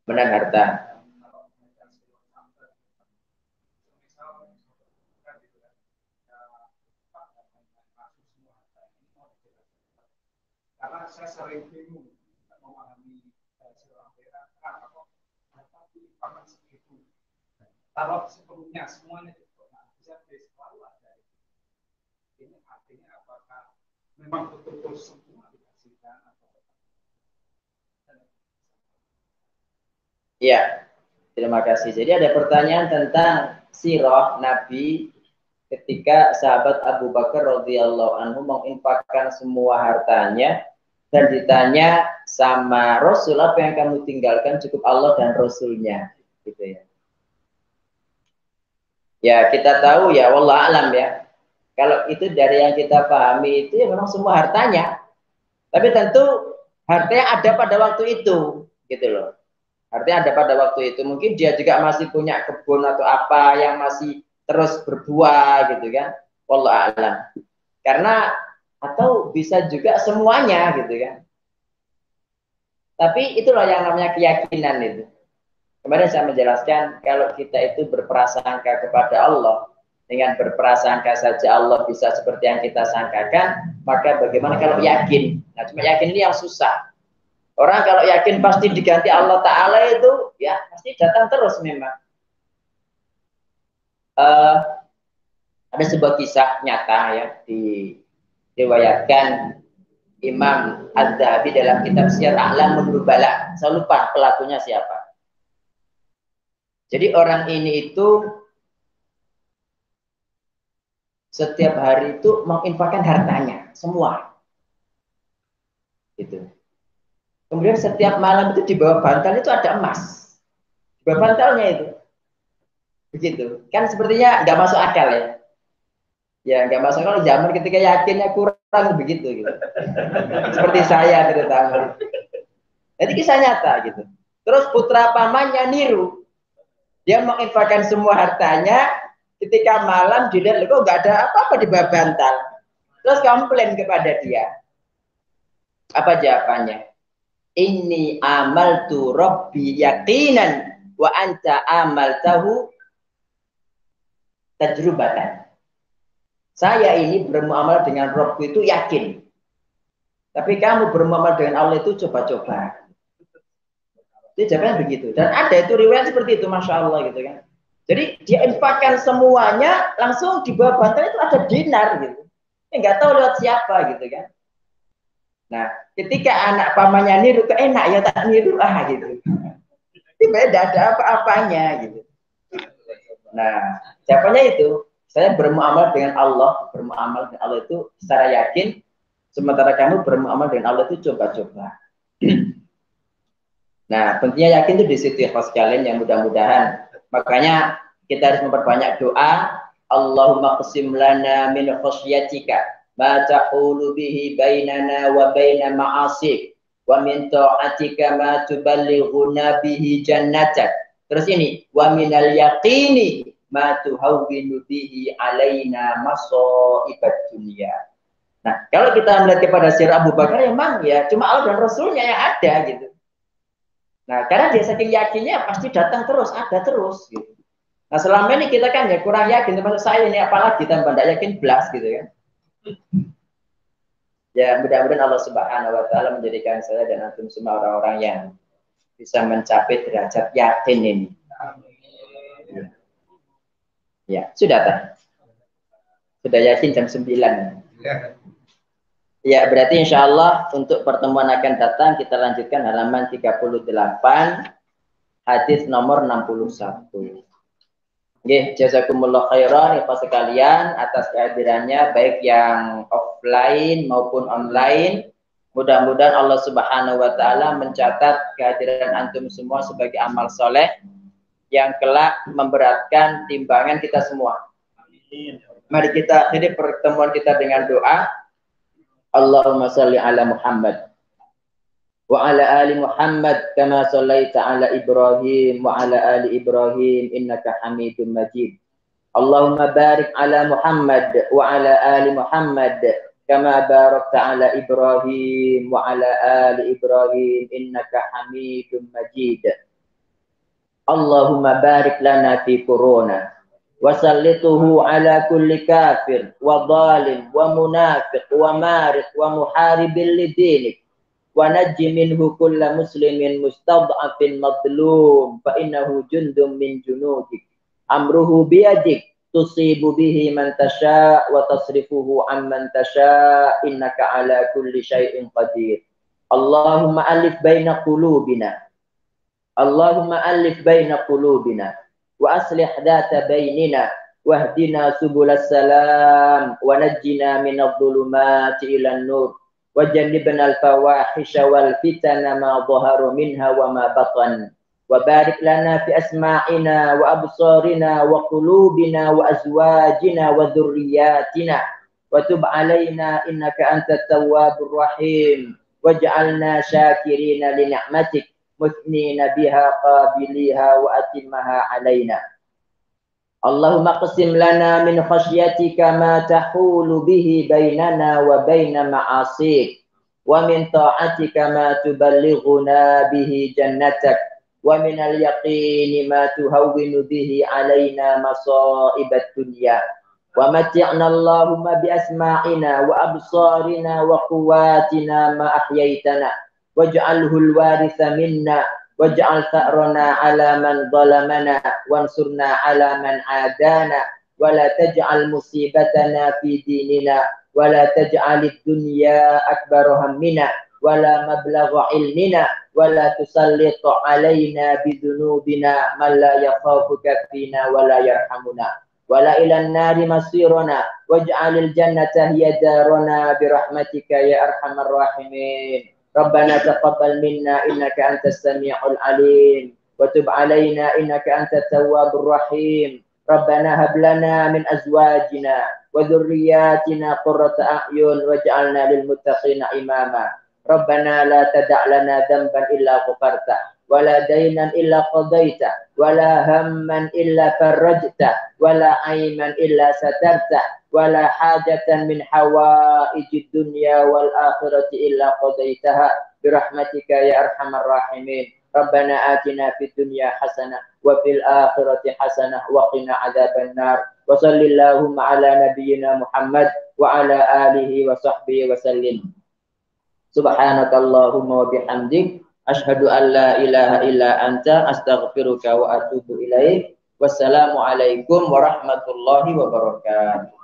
Menang harta. Karena saya sering bingung memahami seorang daerah kenapa kok harta dilimpahkan segitu. Kalau sebelumnya semuanya bisa selalu ada. Ini artinya apakah memang betul-betul semua dikasihkan atau ya, terima kasih. Jadi ada pertanyaan tentang sirah Nabi ketika sahabat Abu Bakar radhiyallahu anhu menginfakkan semua hartanya dan ditanya sama Rasul, apa yang kamu tinggalkan? Cukup Allah dan Rasulnya, gitu ya. Ya kita tahu ya, wallah alam ya. Kalau itu dari yang kita pahami itu ya memang semua hartanya. Tapi tentu hartanya ada pada waktu itu, gitu loh. Artinya ada pada waktu itu. Mungkin dia juga masih punya kebun atau apa yang masih terus berbuah gitu kan. Wallahu a'lam. Karena atau bisa juga semuanya gitu kan. Tapi itulah yang namanya keyakinan itu. Kemarin saya menjelaskan kalau kita itu berprasangka kepada Allah, dengan berprasangka saja Allah bisa seperti yang kita sangkakan, maka bagaimana kalau yakin? Nah, cuma yakin ini yang susah. Orang kalau yakin pasti diganti Allah Ta'ala itu, ya pasti datang terus memang. Ada sebuah kisah nyata ya, diriwayatkan Imam Az-Zahabi dalam kitab Syiar A'lam Nubala. Saya lupa pelakunya siapa. Jadi orang ini itu setiap hari itu menginfakkan hartanya semua. Gitu. Kemudian setiap malam itu di bawah bantal itu ada emas. Di bawah bantalnya itu. Begitu. Kan sepertinya nggak masuk akal ya. Ya nggak masuk akal zaman ketika yakinnya kurang begitu gitu. Seperti saya terutama. Jadi kisah nyata gitu. Terus putra pamannya niru. Dia menginfakkan semua hartanya, ketika malam dilihat kok nggak ada apa-apa di bawah bantal. Terus komplain kepada dia. Apa jawabannya? Inni amaltu rabbi yaqinan wa anta amaltahu tajrubatan. Saya ini bermuamalah dengan Rabbku itu yakin. Tapi kamu bermuamalah dengan Allah itu coba-coba. Jadi jawabannya begitu. Dan ada itu riwayat seperti itu, Masya Allah gitu kan. Jadi dia infakkan semuanya, langsung di bawah bantal itu ada dinar gitu. Nggak tahu lewat siapa gitu kan. Nah, ketika anak pamannya niru, kok enak ya tak niru gitu. Ini beda, ada apa-apanya gitu. Nah, jawabannya itu. Saya bermuamalah dengan Allah, bermuamalah dengan Allah itu secara yakin, sementara kamu bermuamalah dengan Allah itu coba-coba. Nah, pentingnya yakin itu di situ ya, sekalian yang mudah-mudahan. Makanya kita harus memperbanyak doa. Allahumma qsim lana min khasyatika ma tahulu bihi bainana wa baina ma'asik wa min ta'atika ma tuballighuna bihi jannatak. Terus ini, wa minal yaqini ma tuhawwinu bihi alaina masaibat dunia. Nah, kalau kita melihat kepada sirah Abu Bakar, memang ya cuma Allah dan Rasulnya yang ada gitu. Nah, karena dia saking yakinnya pasti datang terus, ada terus gitu. Nah, selama ini kita kan ya kurang yakin, termasuk saya ini apalagi tambah tidak yakin belas gitu kan. Ya, mudah-mudahan Allah Subhanahu wa taala menjadikan saya dan antum semua orang-orang yang bisa mencapai derajat yakin ini. Amin. Ya, sudah tak? Sudah yakin jam 9. Ya, berarti insya Allah untuk pertemuan akan datang kita lanjutkan halaman 38 hadis nomor 61. Oke, jazakumullah khairan ya sekalian atas kehadirannya baik yang offline maupun online. Mudah-mudahan Allah Subhanahu wa taala mencatat kehadiran antum semua sebagai amal soleh yang kelak memberatkan timbangan kita semua. Mari kita akhiri pertemuan kita dengan doa. Allahumma salli ala Muhammad wa ala ali Muhammad kama sallaita ala Ibrahim wa ala ali Ibrahim innaka Hamidum Majid. Allahumma barik ala Muhammad wa ala ali Muhammad kama barakta ala Ibrahim wa ala ali Ibrahim innaka Hamidum Majid. Allahumma barik lana fi corona wa sallituhu ala kulli kafir wa zalim wa munafiq wa marik wa muharibin lidinik wa najji minhu kulla muslimin mustad'afin madlum fa innahu jundum min junudik amruhu biyadik tusibu bihi man tasha wa tasrifuhu amman tasha innaka ala kulli syai'in qadir. Allahumma alif baina qulubina Allahumma alif baina qulubina wa aslih dhata bainina wahdina subulas salam wa najjina minadh dhulumati ilan nur wa jannibna al-fawahisha wal fitana ma dhahara minha wa ma batan wa barik lana fi asma'ina wa absarina wa qulubina wa azwajina wa dhurriyyatina wa tub alaina innaka antat tawwabur rahim waj'alna syakirina li ni'matik musnina biha qabiliha wa atimmaha alaina. Allahumma qsim lana min khasyatika ma tahulu bihi bainana wa baina ma'asik wa min ta'atika ma tuballighuna bihi jannatak wa min al-yaqini ma tuhawwinu bihi alaina masaibat dunya wa mati'na Allahumma bi asma'ina wa absarina wa quwwatina ma ahyaitana waj'alhu al-waritha minna waj'al tha'rana 'ala man zalamana wansurna 'ala man 'adana wa la taj'al musibatana fi dinina ولا تجعل الدنيا أكبر همنا ولا مبلغ علمنا ولا تسلط علينا بذنوبنا من لا يخافك فينا ولا يرحمنا ولا إلى النار مصيرنا واجعل الجنة هي دارنا برحمتك يا أرحم الراحمين. ربنا تقبل منا إنك أنت السميع العليم وتب علينا إنك أنت التواب الرحيم. ربنا هب لنا من أزواجنا وذرياتنا قرة أعين واجعلنا للمتقين إماما. ربنا لا تدع لنا ذنبا إلا غفرته ولا دينا إلا قضيته ولا هما إلا فرجته ولا عيبا إلا سترته ولا حاجة من حوائج الدنيا والآخرة إلا قضيتها برحمتك يا أرحم الراحمين. ربنا آتنا في الدنيا حسنة وفي الآخرة حسنة وقنا عذاب النار. وصل اللهم على نبينا محمد وعلى آله وصحبه وسلم. سبحانك اللهم وبحمدك أشهد أن لا إله إلا أنت أستغفرك وأتوب إليك. Wassalamualaikum warahmatullahi wabarakatuh.